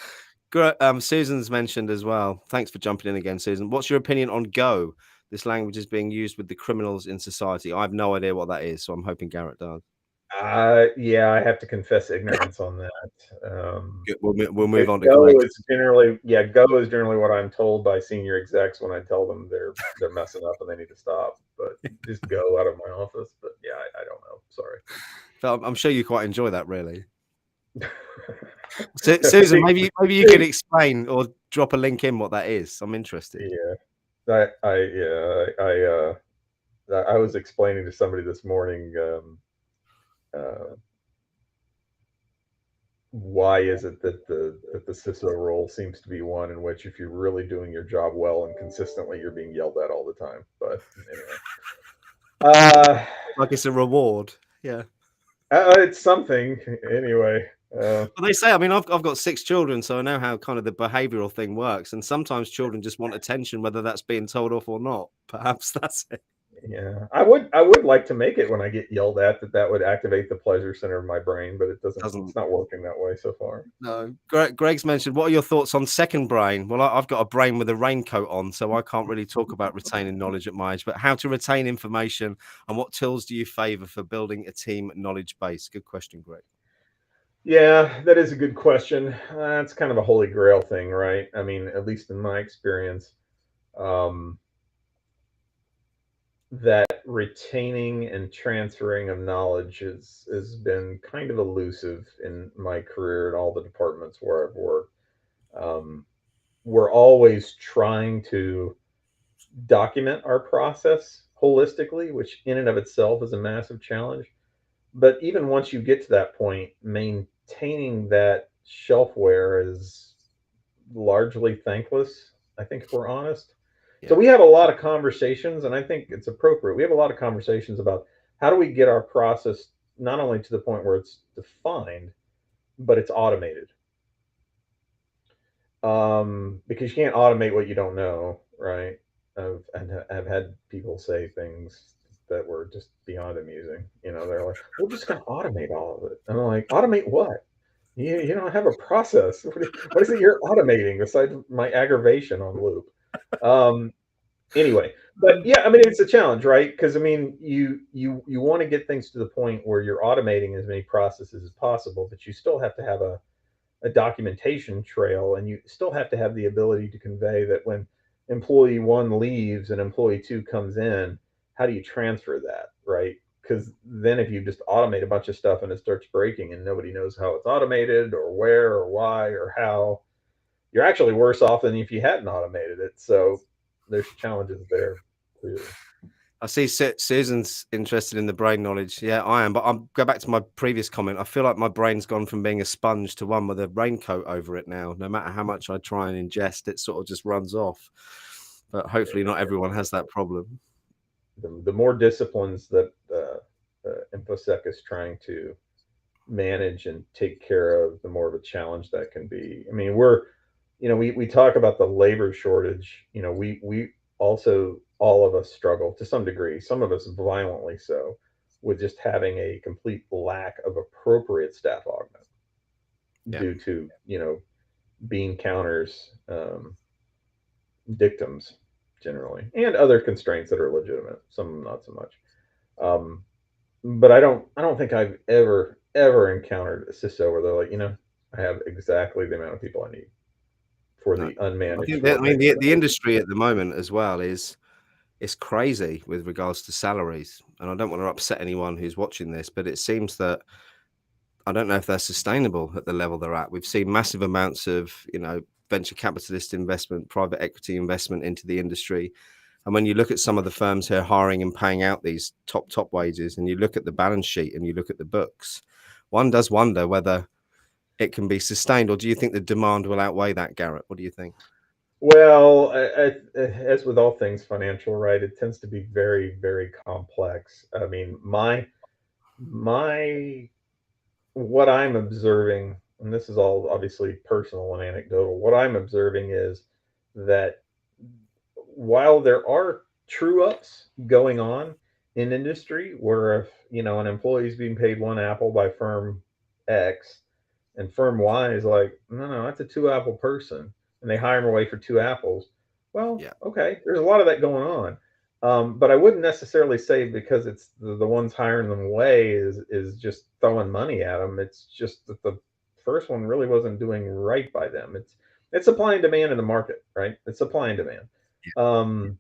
But Susan's mentioned as well. Thanks for jumping in again, Susan. What's your opinion on Go? This language is being used with the criminals in society. I have no idea what that is, so I'm hoping Garrett does. Yeah, I have to confess ignorance on that. We'll move on to Go Greg. is generally what I'm told by senior execs when I tell them they're messing up and they need to stop. But just go out of my office. But yeah, I don't know. Sorry. So I'm sure you quite enjoy that, really. Susan, maybe you could explain or drop a link in what that is. I'm interested. Yeah, I was explaining to somebody this morning. Why is it that the CISO role seems to be one in which if you're really doing your job well and consistently, you're being yelled at all the time? But anyway, Like it's a reward. Yeah. it's something anyway. Well, they say, I mean, I've got 6 children, so I know how kind of the behavioural thing works. And sometimes children just want attention, whether that's being told off or not. Perhaps that's it. Yeah, I would like to make it when I get yelled at that would activate the pleasure center of my brain, but it doesn't. It's not working that way so far. No. Greg's mentioned, what are your thoughts on second brain? Well, I've got a brain with a raincoat on, so I can't really talk about retaining knowledge at my age, but how to retain information and what tools do you favour for building a team knowledge base? Good question, Greg. Yeah, that is a good question. It's kind of a holy grail thing, right? I mean, at least in my experience, um, that retaining and transferring of knowledge has been kind of elusive in my career in all the departments where I've worked. We're always trying to document our process holistically, which in and of itself is a massive challenge. But even once you get to that point, maintaining that shelfware is largely thankless, I think, if we're honest. Yeah. So we have a lot of conversations, and I think it's appropriate. We have a lot of conversations about how do we get our process not only to the point where it's defined, but it's automated. Because you can't automate what you don't know, right? I've had people say things that were just beyond amusing. They're like, "We're just going to automate all of it," and I'm like, "Automate what? You don't have a process. What is it you're automating besides my aggravation on loop?" Um, anyway, but yeah, I mean, it's a challenge, right? Because I mean, you want to get things to the point where you're automating as many processes as possible, but you still have to have a documentation trail, and you still have to have the ability to convey that when employee one leaves and employee two comes in, how do you transfer that, right? Because then if you just automate a bunch of stuff and it starts breaking and nobody knows how it's automated or where or why or how, you're actually worse off than if you hadn't automated it. So there's challenges there clearly. I see Susan's interested in the brain knowledge. Yeah, I am. But I'll go back to my previous comment. I feel like my brain's gone from being a sponge to one with a raincoat over it now. No matter how much I try and ingest, it sort of just runs off. But hopefully, not everyone has that problem. The more disciplines that InfoSec is trying to manage and take care of, the more of a challenge that can be. I mean, we talk about the labor shortage. We also, all of us struggle to some degree, some of us violently so, with just having a complete lack of appropriate staff augment Yeah, due to, bean counters, dictums generally, and other constraints that are legitimate, some not so much. Um, but I don't think I've ever encountered a CISO where they're like, I have exactly the amount of people I need for no. the I unmanaged think that, I work I mean need the to industry at the moment as well is it's crazy with regards to salaries. And I don't want to upset anyone who's watching this, but it seems that I don't know if they're sustainable at the level they're at. We've seen massive amounts of, venture capitalist investment, private equity investment into the industry. And when you look at some of the firms who are hiring and paying out these top wages, and you look at the balance sheet and you look at the books, one does wonder whether it can be sustained, or do you think the demand will outweigh that, Garrett? What do you think? Well, as with all things financial, right, it tends to be very, very complex. I mean, my what I'm observing, and this is all obviously personal and anecdotal, what I'm observing is that while there are true ups going on in industry, where if an employee is being paid one apple by firm X, and firm Y is like, no, no, that's a two apple person, and they hire him away for two apples. Well, Yeah, okay, there's a lot of that going on. But I wouldn't necessarily say because it's the ones hiring them away is just throwing money at them. It's just that the first one really wasn't doing right by them. It's supply and demand in the market, right? It's supply and demand. Um,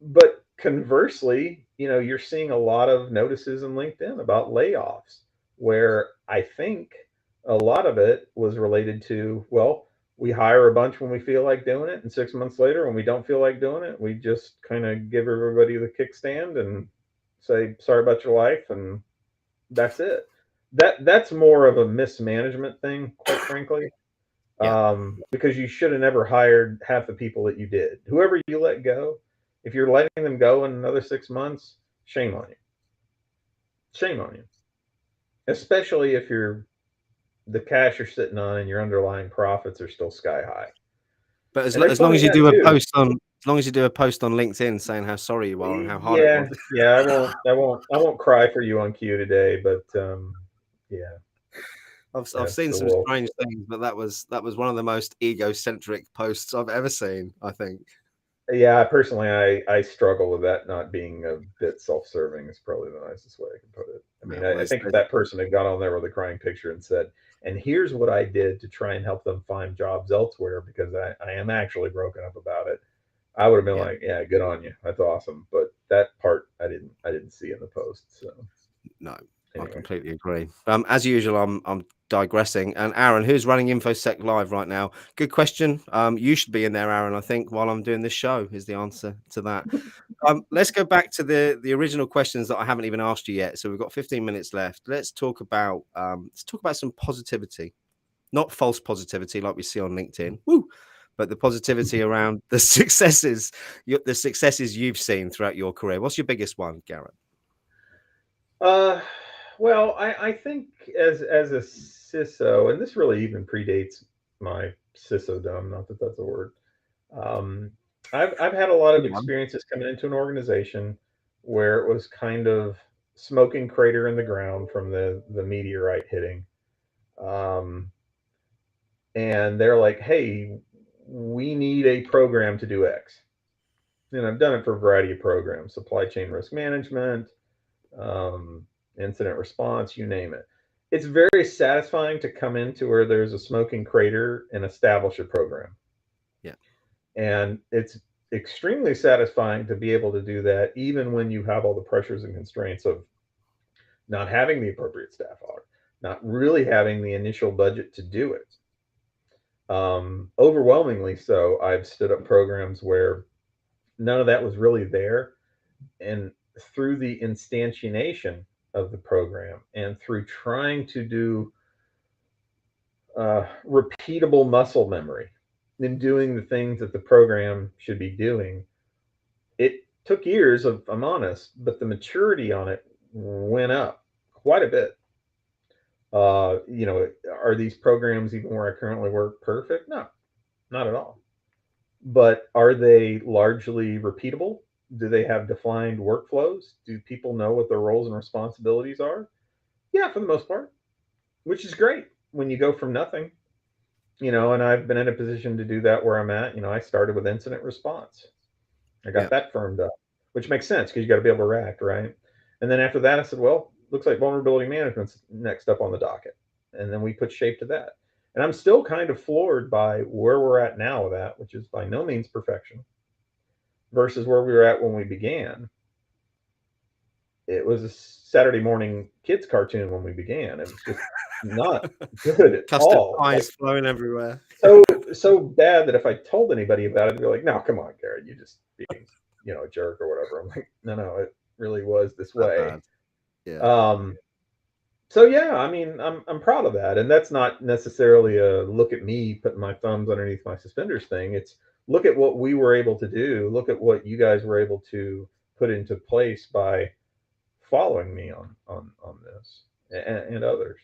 but conversely, you're seeing a lot of notices in LinkedIn about layoffs, where I think a lot of it was related to, well, we hire a bunch when we feel like doing it, and 6 months later, when we don't feel like doing it, we just kind of give everybody the kickstand and say sorry about your life, and that's it. That's more of a mismanagement thing, quite frankly, yeah. because you should have never hired half the people that you did. Whoever you let go, if you're letting them go in another 6 months, shame on you. Shame on you. Especially if the cash you're sitting on and your underlying profits are still sky high. But as, And there's as long plenty as of you that do a too. post on, as long as you do a post on LinkedIn saying how sorry you are and how hard it was. Yeah. I won't cry for you on cue today, but yeah, I've that's seen the some wolf. strange things, but that was one of the most egocentric posts I've ever seen, I think. Yeah, personally, I struggle with that not being a bit self-serving is probably the nicest way I can put it. I mean, No, well, I think if that person had got on there with a crying picture and said, "And here's what I did to try and help them find jobs elsewhere because I am actually broken up about it," I would have been yeah. like, "Yeah, good on you. That's awesome." But that part I didn't see in the post. So No, I anyway, completely agree. As usual, I'm digressing. And Aaron, who's running InfoSec Live right now? Good question. You should be in there, Aaron. I think while I'm doing this show is the answer to that. Let's go back to the original questions that I haven't even asked you yet. So we've got 15 minutes left. Let's talk about some positivity, not false positivity like we see on LinkedIn. Woo! But the positivity around the successes you've seen throughout your career. What's your biggest one, Garrett? Well, I think as a CISO, and this really even predates my CISO-dom, not that that's a word. Um, I've had a lot of Good one. experiences coming into an organization where it was kind of smoking crater in the ground from the meteorite hitting, um, and they're like, "Hey, we need a program to do X." And I've done it for a variety of programs: supply chain risk management, um, incident response, you name it. It's very satisfying to come into where there's a smoking crater and establish a program. Yeah. And it's extremely satisfying to be able to do that, even when you have all the pressures and constraints of not having the appropriate staff aug, not really having the initial budget to do it. Overwhelmingly so, I've stood up programs where none of that was really there. And through the instantiation of the program and through trying to do repeatable muscle memory in doing the things that the program should be doing, it took years of, I'm honest, but the maturity on it went up quite a bit. Are these programs, even where I currently work, perfect? No, not at all. But are they largely repeatable? Do they have defined workflows? Do people know what their roles and responsibilities are? Yeah, for the most part, which is great when you go from nothing. And I've been in a position to do that where I'm at. I started with incident response. I got Yeah. that firmed up, which makes sense because you got to be able to react, right? And then after that, I said, well, looks like vulnerability management's next up on the docket. And then we put shape to that. And I'm still kind of floored by where we're at now with that, which is by no means perfection, versus where we were at when we began. It was a Saturday morning kids cartoon when we began. It was just not good at Custard all. Like pies flowing everywhere. so bad that if I told anybody about it, they'd be like, "No, come on, Garrett, you just being a jerk or whatever." I'm like, "No, it really was this That way." bad. Yeah. Um, so yeah, I mean, I'm proud of that, and that's not necessarily a look at me putting my thumbs underneath my suspenders thing. It's look at what we were able to do. Look at what you guys were able to put into place by following me on this and others.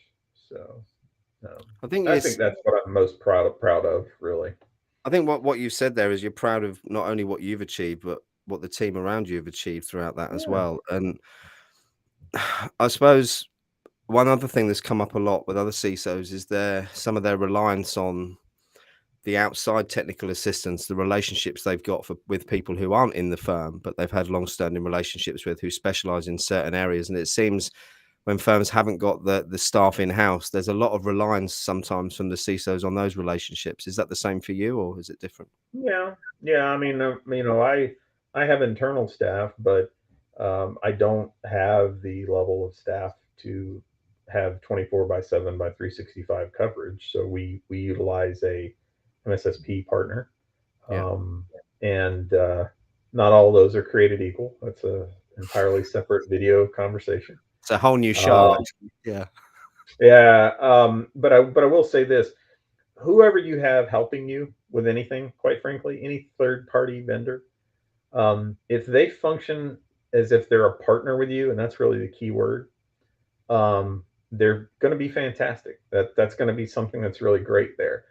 So I think I think it's that's what I'm most proud of, really. I think what you said there is you're proud of not only what you've achieved, but what the team around you have achieved throughout that as Yeah. well. And I suppose one other thing that's come up a lot with other CISOs is some of their reliance on the outside technical assistance, the relationships they've got with people who aren't in the firm, but they've had long-standing relationships with who specialize in certain areas. And it seems when firms haven't got the staff in-house, there's a lot of reliance sometimes from the CISOs on those relationships. Is that the same for you, or is it different? Yeah, yeah. I mean, I have internal staff, but I don't have the level of staff to have 24 by 7 by 365 coverage. So we utilize a MSSP partner, Yeah. um, and not all of those are created equal. That's a entirely separate video conversation. It's a whole new show, Um, actually. Yeah. yeah, but I will say this: whoever you have helping you with anything, quite frankly, any third party vendor, if they function as if they're a partner with you, and that's really the key word, they're going to be fantastic. That's going to be something that's really great there.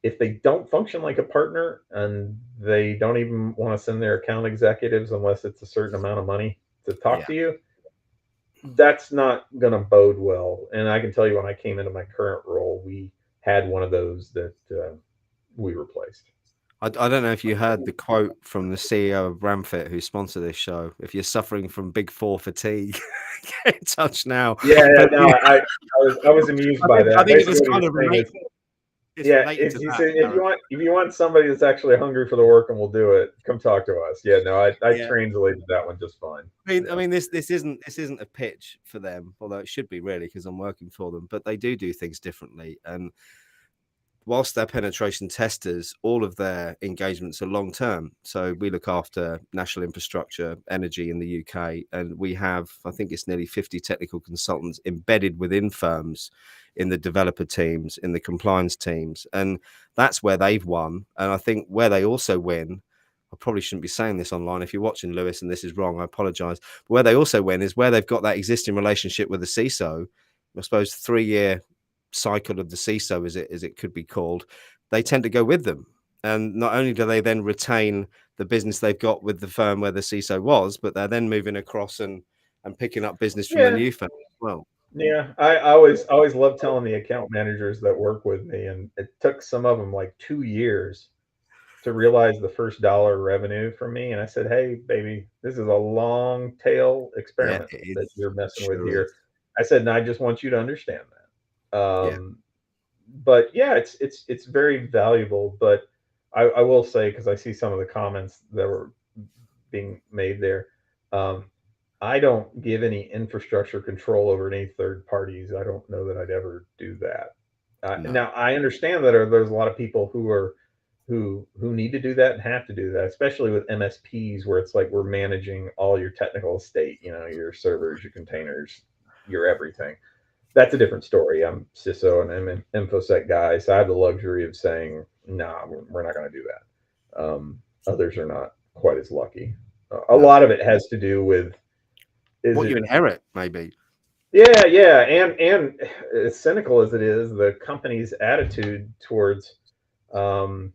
If they don't function like a partner and they don't even want to send their account executives unless it's a certain amount of money to talk Yeah. to you, that's not going to bode well. And I can tell you, when I came into my current role, we had one of those that we replaced. I don't know if you heard the quote from the CEO of Ramfit who sponsored this show. If you're suffering from Big Four fatigue, get in touch now. Yeah, yeah, But no, I was amused by I that. think it was Basically, what he kind was of saying is, related. It's yeah, related to he that, said, if you Garrett. want somebody that's actually hungry for the work and will do it, come talk to us. Yeah, no, I Yeah. translated that one just fine. I Yeah, mean, this isn't a pitch for them, although it should be really because I'm working for them. But they do things differently, and whilst they're penetration testers, all of their engagements are long term. So we look after national infrastructure, energy in the UK, and we have, I think it's nearly 50 technical consultants embedded within firms, in the developer teams, in the compliance teams. And that's where they've won. And I think where they also win, I probably shouldn't be saying this online. If you're watching, Lewis, and this is wrong, I apologize. But where they also win is where they've got that existing relationship with the CISO, I suppose 3-year cycle of the CISO, as it could be called, they tend to go with them. And not only do they then retain the business they've got with the firm where the CISO was, but they're then moving across and picking up business from the Yeah, new firm as well. yeah. I always love telling the account managers that work with me, and it took some of them like 2 years to realize the first dollar revenue from me. And I said, hey, baby, this is a long tail Yeah, experiment it that is. you're messing with Sure is. here. I said, and I just want you to understand that. Yeah, But yeah, it's very valuable. But I will say, because I see some of the comments that were being made there, um, I don't give any infrastructure control over any third parties. I don't know that I'd ever do that. no. Now I understand that there's a lot of people who need to do that and have to do that, especially with MSPs, where it's like we're managing all your technical estate, your servers, your containers, your everything. That's a different story. I'm CISO and I'm an InfoSec guy, so I have the luxury of saying, nah, we're not going to do that. Others are not quite as lucky. A No. lot of it has to do with is What you it inherit, maybe. yeah, yeah, and as cynical as it is, the company's attitude towards um,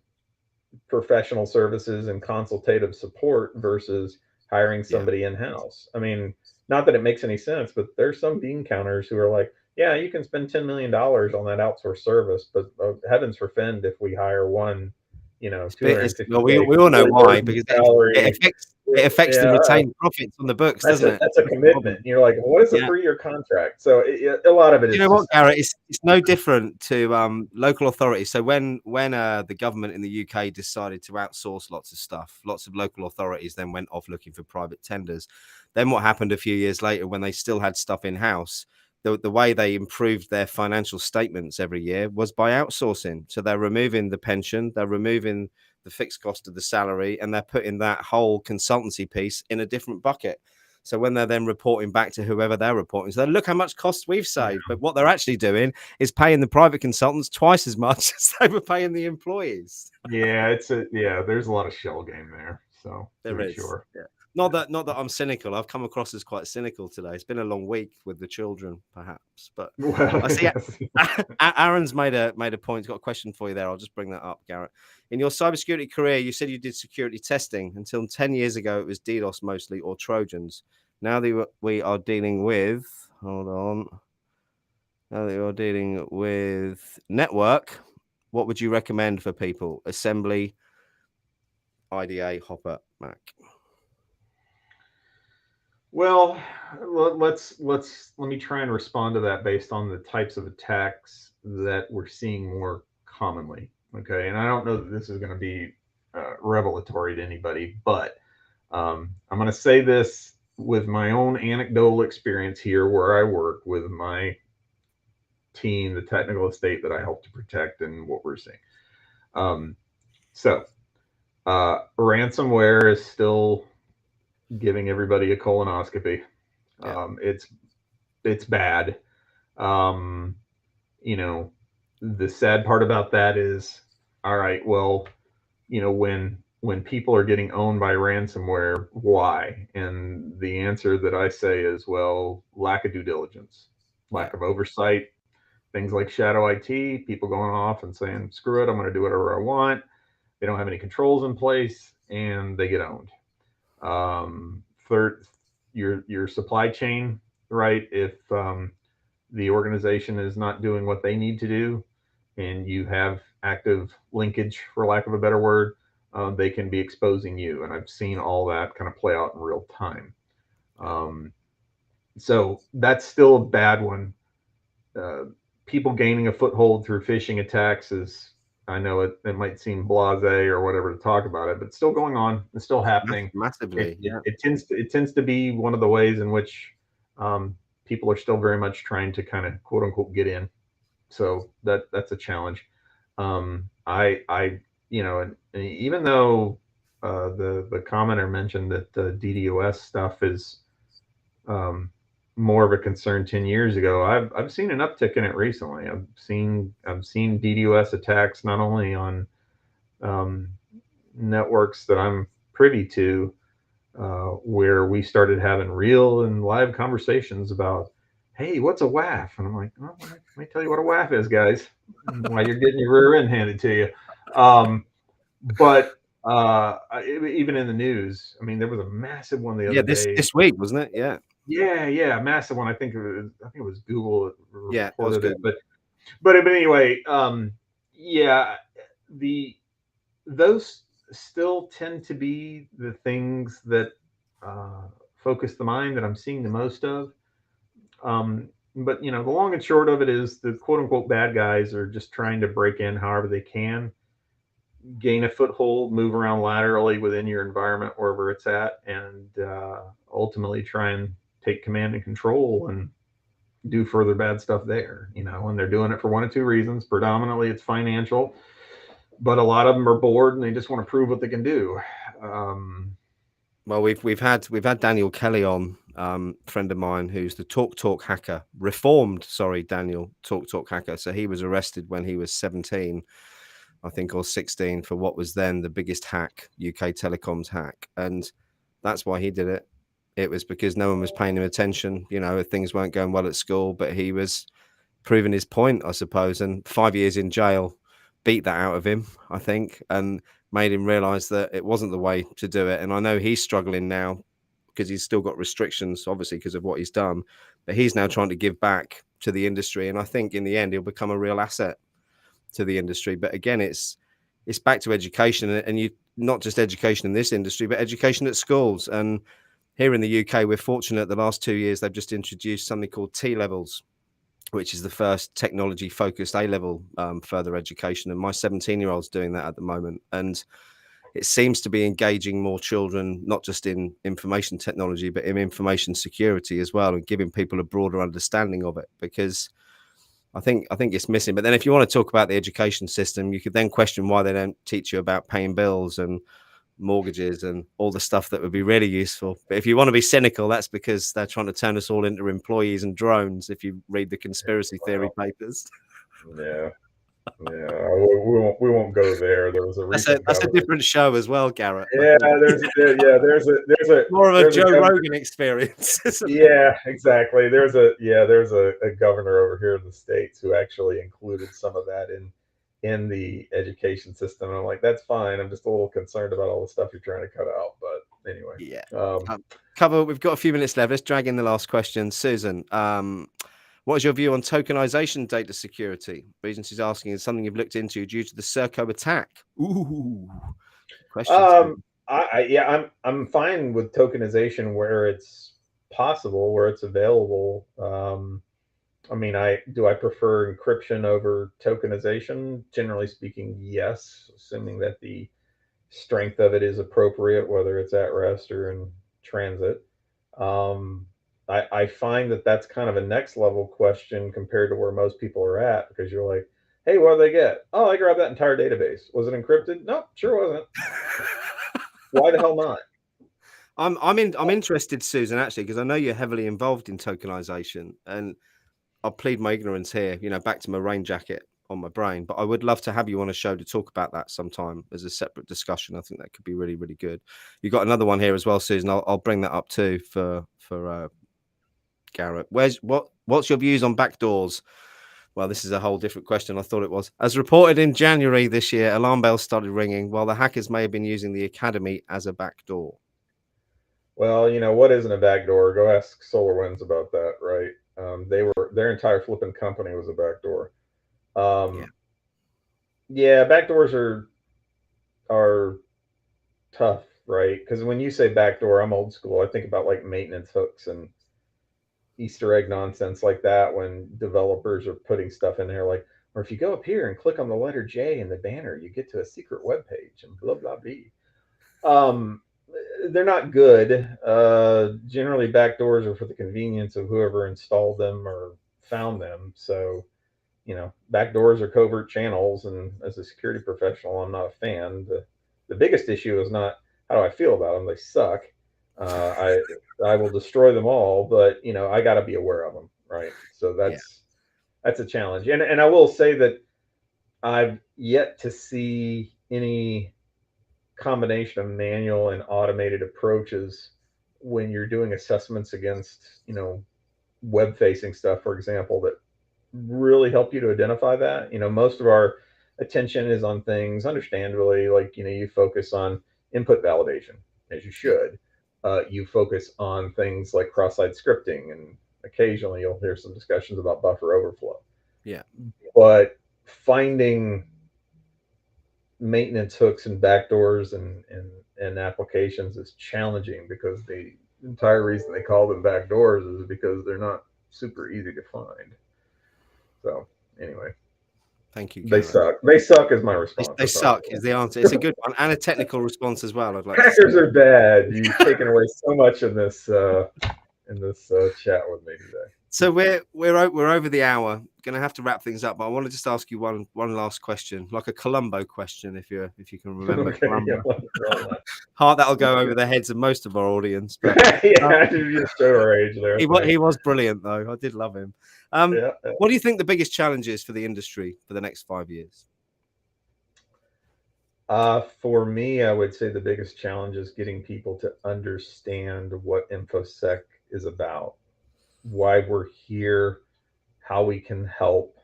professional services and consultative support versus hiring Yeah. somebody in house. I mean, not that it makes any sense, but there's some bean counters who are like, yeah, you can spend $10 million on that outsourced service, but heavens forfend if we hire one, Well, 250K, we all know why, $40,000 because salary. it affects the Yeah, retained profits on the books, that's doesn't a it? that's a That's the commitment. problem. You're like, well, what is a Yeah. 3-year contract? So a lot of it You is know what, just Garrett? It's no different to local authorities. So when the government in the UK decided to outsource lots of stuff, lots of local authorities then went off looking for private tenders. Then what happened a few years later when they still had stuff in house? The way they improved their financial statements every year was by outsourcing. So they're removing the pension, they're removing the fixed cost of the salary, and they're putting that whole consultancy piece in a different bucket. So when they're then reporting back to whoever they're reporting, so look how much cost we've saved. But what they're actually doing is paying the private consultants twice as much as they were paying the employees. there's a lot of shell game there. So to There be is. sure. Yeah. Not that I'm cynical. I've come across as quite cynical today. It's been a long week with the children, perhaps. But Well, I see yes. Aaron's made a point. He's got a question for you there. I'll just bring that up, Garrett. In your cybersecurity career, you said you did security testing. Until 10 years ago, it was DDoS mostly or Trojans. Now that we are dealing with, hold on. Now that you're dealing with network, what would you recommend for people? Assembly, IDA, Hopper, Mac. Well, let me try and respond to that based on the types of attacks that we're seeing more commonly. Okay, and I don't know that this is going to be revelatory to anybody, but I'm going to say this with my own anecdotal experience here, where I work with my team, the technical estate that I help to protect, and what we're seeing. Um, so, ransomware is still giving everybody a colonoscopy. Yeah, It's bad. Um, you know, the sad part about that is, all right, well, when people are getting owned by ransomware, why? And the answer that I say is, well, lack of due diligence, yeah, lack of oversight, things like shadow IT, people going off and saying, screw it, I'm going to do whatever I want. They don't have any controls in place, and they get owned. Third, your supply chain, right? If the organization is not doing what they need to do, and you have active linkage, for lack of a better word, they can be exposing you. And I've seen all that kind of play out in real time. yeah. Um, so that's still a bad one. Uh, People gaining a foothold through phishing attacks is, I know it might seem blasé or whatever to talk about it, but it's still going on. It's still happening. Massively. Yeah, It tends to be one of the ways in which people are still very much trying to kind of quote unquote get in. So that's a challenge. I and even though the commenter mentioned that the DDoS stuff is um, more of a concern 10 years ago, I've seen an uptick in it recently. I've seen DDoS attacks not only on um, networks that I'm privy to, where we started having real and live conversations about, hey, what's a WAF? And I'm like, well, let me tell you what a WAF is, guys, while you're getting your rear end handed to you. But even in the news, I mean, there was a massive one the Yeah, other this day. this week, wasn't it? Yeah. Yeah, massive one. I think it was Google that Yeah, it was reported it, good. but anyway, yeah, the those still tend to be the things that uh, focus the mind that I'm seeing the most of. But the long and short of it is the quote unquote bad guys are just trying to break in however they can, gain a foothold, move around laterally within your environment wherever it's at, and ultimately try and take command and control and do further bad stuff there. And they're doing it for one of two reasons. Predominantly, it's financial, but a lot of them are bored and they just want to prove what they can do. Um, Well, we've had Daniel Kelly on, friend of mine who's the Talk hacker, reformed. Sorry, Daniel Talk hacker. So he was arrested when he was 17, I think, or 16 for what was then the biggest hack, UK telecoms hack, and that's why he did it. It was because no one was paying him attention. Things weren't going well at school, but he was proving his point, I suppose. And 5 years in jail beat that out of him, I think, and made him realize that it wasn't the way to do it. And I know he's struggling now because he's still got restrictions, obviously, because of what he's done. But he's now trying to give back to the industry. And I think in the end, he'll become a real asset to the industry. But again, it's back to education, and you not just education in this industry, but education at schools. And here in the UK, we're fortunate the last 2 years they've just introduced something called T levels, which is the first technology focused A level further education. And my 17-year-old's doing that at the moment. And it seems to be engaging more children, not just in information technology, but in information security as well, and giving people a broader understanding of it, because I think it's missing. But then if you want to talk about the education system, you could then question why they don't teach you about paying bills and mortgages and all the stuff that would be really useful. But if you want to be cynical, that's because they're trying to turn us all into employees and drones. If you read the conspiracy theory well, papers, yeah, yeah, we won't go there. There was a that's a recent that's a government. different show as well, Garrett. I Yeah, think more of a there's a Joe governor. Rogan experience, isn't it? Yeah, exactly. There's a governor over here in the States who actually included some of that in the education system. And I'm like, that's fine. I'm just a little concerned about all the stuff you're trying to cut out. But anyway, Yeah. um, Cover. We've got a few minutes left. Let's drag in the last question, Susan. What is your view on tokenization data security? Reason she's asking is something you've looked into due to the SERCO attack. Ooh, questions. um, yeah, I'm fine with tokenization where it's possible, where it's available. I mean, I prefer encryption over tokenization? Generally speaking, yes, assuming that the strength of it is appropriate, whether it's at rest or in transit. Um, I find that that's kind of a next level question compared to where most people are at, because you're like, hey, what do they get? Oh, I grabbed that entire database. Was it encrypted? No, sure wasn't. Why the hell not? I'm interested, Susan, actually, because I know you're heavily involved in tokenization, and I'll plead my ignorance here. Back to my rain jacket on my brain, but I would love to have you on a show to talk about that sometime as a separate discussion. I think that could be really, really good. You got another one here as well, Susan. I'll bring that up too for Garrett. What's your views on backdoors? Well, this is a whole different question. I thought it was. As reported in January this year, alarm bells started ringing while the hackers may have been using the academy as a backdoor. Well, what isn't a backdoor? Go ask SolarWinds about that, right? Their entire flipping company was a backdoor. Yeah, Um, yeah, backdoors are tough, right? Because when you say backdoor, I'm old school. I think about like maintenance hooks and Easter egg nonsense like that when developers are putting stuff in there, like, or if you go up here and click on the letter J in the banner, you get to a secret web page and blah blah blah. Um, they're not good. Generally, backdoors are for the convenience of whoever installed them or found them. So, backdoors are covert channels, and as a security professional, I'm not a fan. The biggest issue is not how do I feel about them. They suck. I will destroy them all, but I got to be aware of them, right? So yeah, that's a challenge. And I will say that I've yet to see any combination of manual and automated approaches when you're doing assessments against, web facing stuff, for example, that really help you to identify that. Most of our attention is on things, understandably, like, you focus on input validation, as you Yeah. should. You focus on things like cross-site scripting, and occasionally you'll hear some discussions about buffer overflow. Yeah. But finding maintenance hooks and backdoors and applications is challenging, because the entire reason they call them backdoors is because they're not super easy to find. So anyway, Thank you, they Garrett. suck. They suck is my response. They That's all. suck is the answer. It's a good one and a technical response as well, I'd like to say. Hackers are bad. You've taken away so much in this chat with me today. So we're over the hour. Going to have to wrap things up, but I want to just ask you one last question, like a Columbo question, if you can remember. Okay, Columbo. yeah, Hard that'll go over the heads of most of our audience. But yeah, you just showed our age there. he was brilliant though. I did love him. Yeah. What do you think the biggest challenge is for the industry for the next 5 years? For me, I would say the biggest challenge is getting people to understand what InfoSec is about, why we're here, how we can help,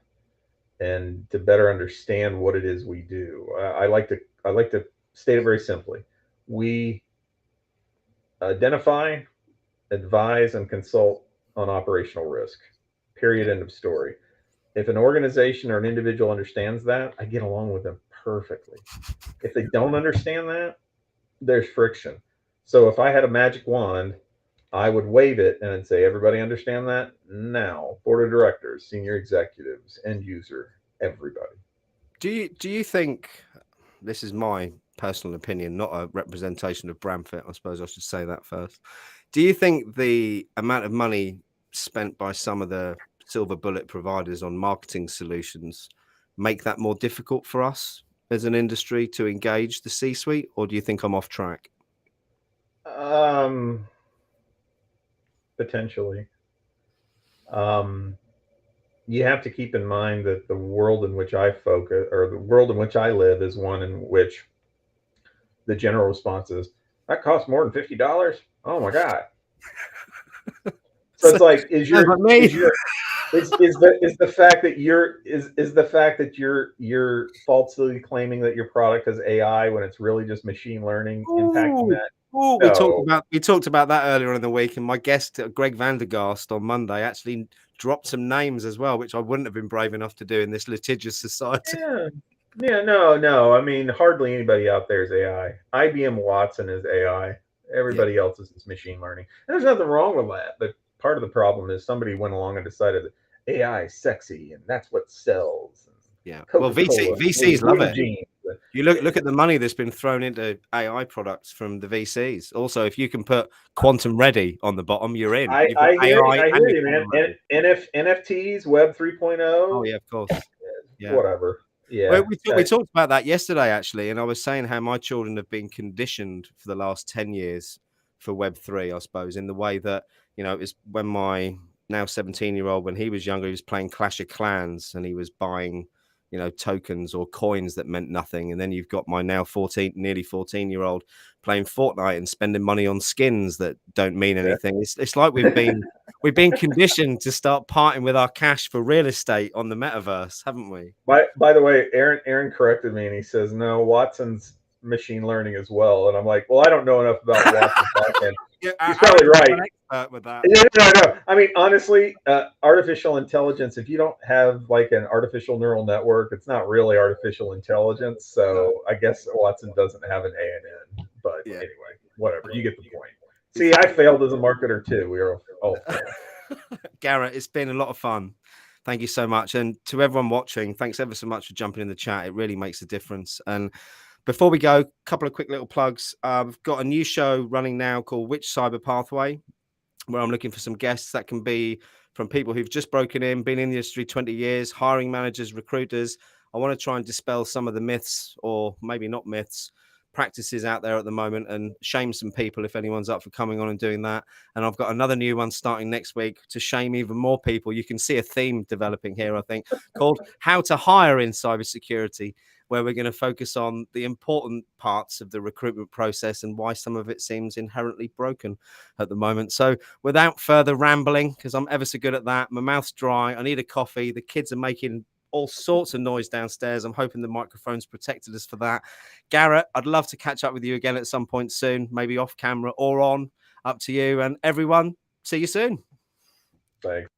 and to better understand what it is we do. I like to state it very simply. We identify, advise, and consult on operational risk. Period. End of story. If an organization or an individual understands that, I get along with them perfectly. If they don't understand that, there's friction. So if I had a magic wand, I would wave it and I'd say, everybody understand that? Now, board of directors, senior executives, end user, everybody. Do you think, this is my personal opinion, not a representation of Bramfit, I suppose I should say that first. Do you think the amount of money spent by some of the silver bullet providers on marketing solutions make that more difficult for us as an industry to engage the C-suite, or do you think I'm off track? Potentially. You have to keep in mind that the world in which I focus, or the world in which I live, is one in which the general response is, that costs more than $50. Oh my God. So it's like, is the fact that you're falsely claiming that your product is AI when it's really just machine learning impacting that? Oh, we talked about that earlier in the week, and my guest Greg Vandergast on Monday actually dropped some names as well, which I wouldn't have been brave enough to do in this litigious society. Yeah, no. I mean, hardly anybody out there is AI. IBM Watson is AI. Everybody else is machine learning. And there's nothing wrong with that, but part of the problem is somebody went along and decided that AI is sexy and that's what sells. Yeah. Coca-Cola, well, VCs love it. jeans. You look at the money that's been thrown into AI products from the VCs. Also, if you can put quantum ready on the bottom, you're in. I hear you, man. NFTs, Web 3.0. Oh yeah, of course. Yeah. Whatever. Yeah. Well, we talked about that yesterday, actually, and I was saying how my children have been conditioned for the last 10 years for Web3, I suppose, in the way that, it was when my now 17-year-old, when he was younger, he was playing Clash of Clans and he was buying, tokens or coins that meant nothing. And then you've got my now nearly 14-year-old playing Fortnite and spending money on skins that don't mean anything. It's like we've been conditioned to start parting with our cash for real estate on the metaverse, haven't we? By the way, Aaron corrected me and he says, no, Watson's machine learning as well. And I'm like, well, I don't know enough about Watson's backend. He's probably right. With that. No. I mean, honestly, artificial intelligence, if you don't have like an artificial neural network, it's not really artificial intelligence. So I guess Watson doesn't have an A and N. But anyway, whatever. You get the point. See, I failed as a marketer too. We were all Garrett, it's been a lot of fun. Thank you so much. And to everyone watching, thanks ever so much for jumping in the chat. It really makes a difference. And before we go, a couple of quick little plugs. I've got a new show running now called Which Cyber Pathway, where I'm looking for some guests that can be from people who've just broken in, been in the industry 20 years, hiring managers, recruiters. I want to try and dispel some of the myths, or maybe not myths, practices out there at the moment, and shame some people if anyone's up for coming on and doing that. And I've got another new one starting next week to shame even more people. You can see a theme developing here, I think, called How to Hire in Cybersecurity. where we're going to focus on the important parts of the recruitment process and why some of it seems inherently broken at the moment. So without further rambling, because I'm ever so good at that, my mouth's dry, I need a coffee, the kids are making all sorts of noise downstairs. I'm hoping the microphone's protected us for that. Garrett, I'd love to catch up with you again at some point soon, maybe off camera or on, up to you. And everyone, see you soon. Thanks.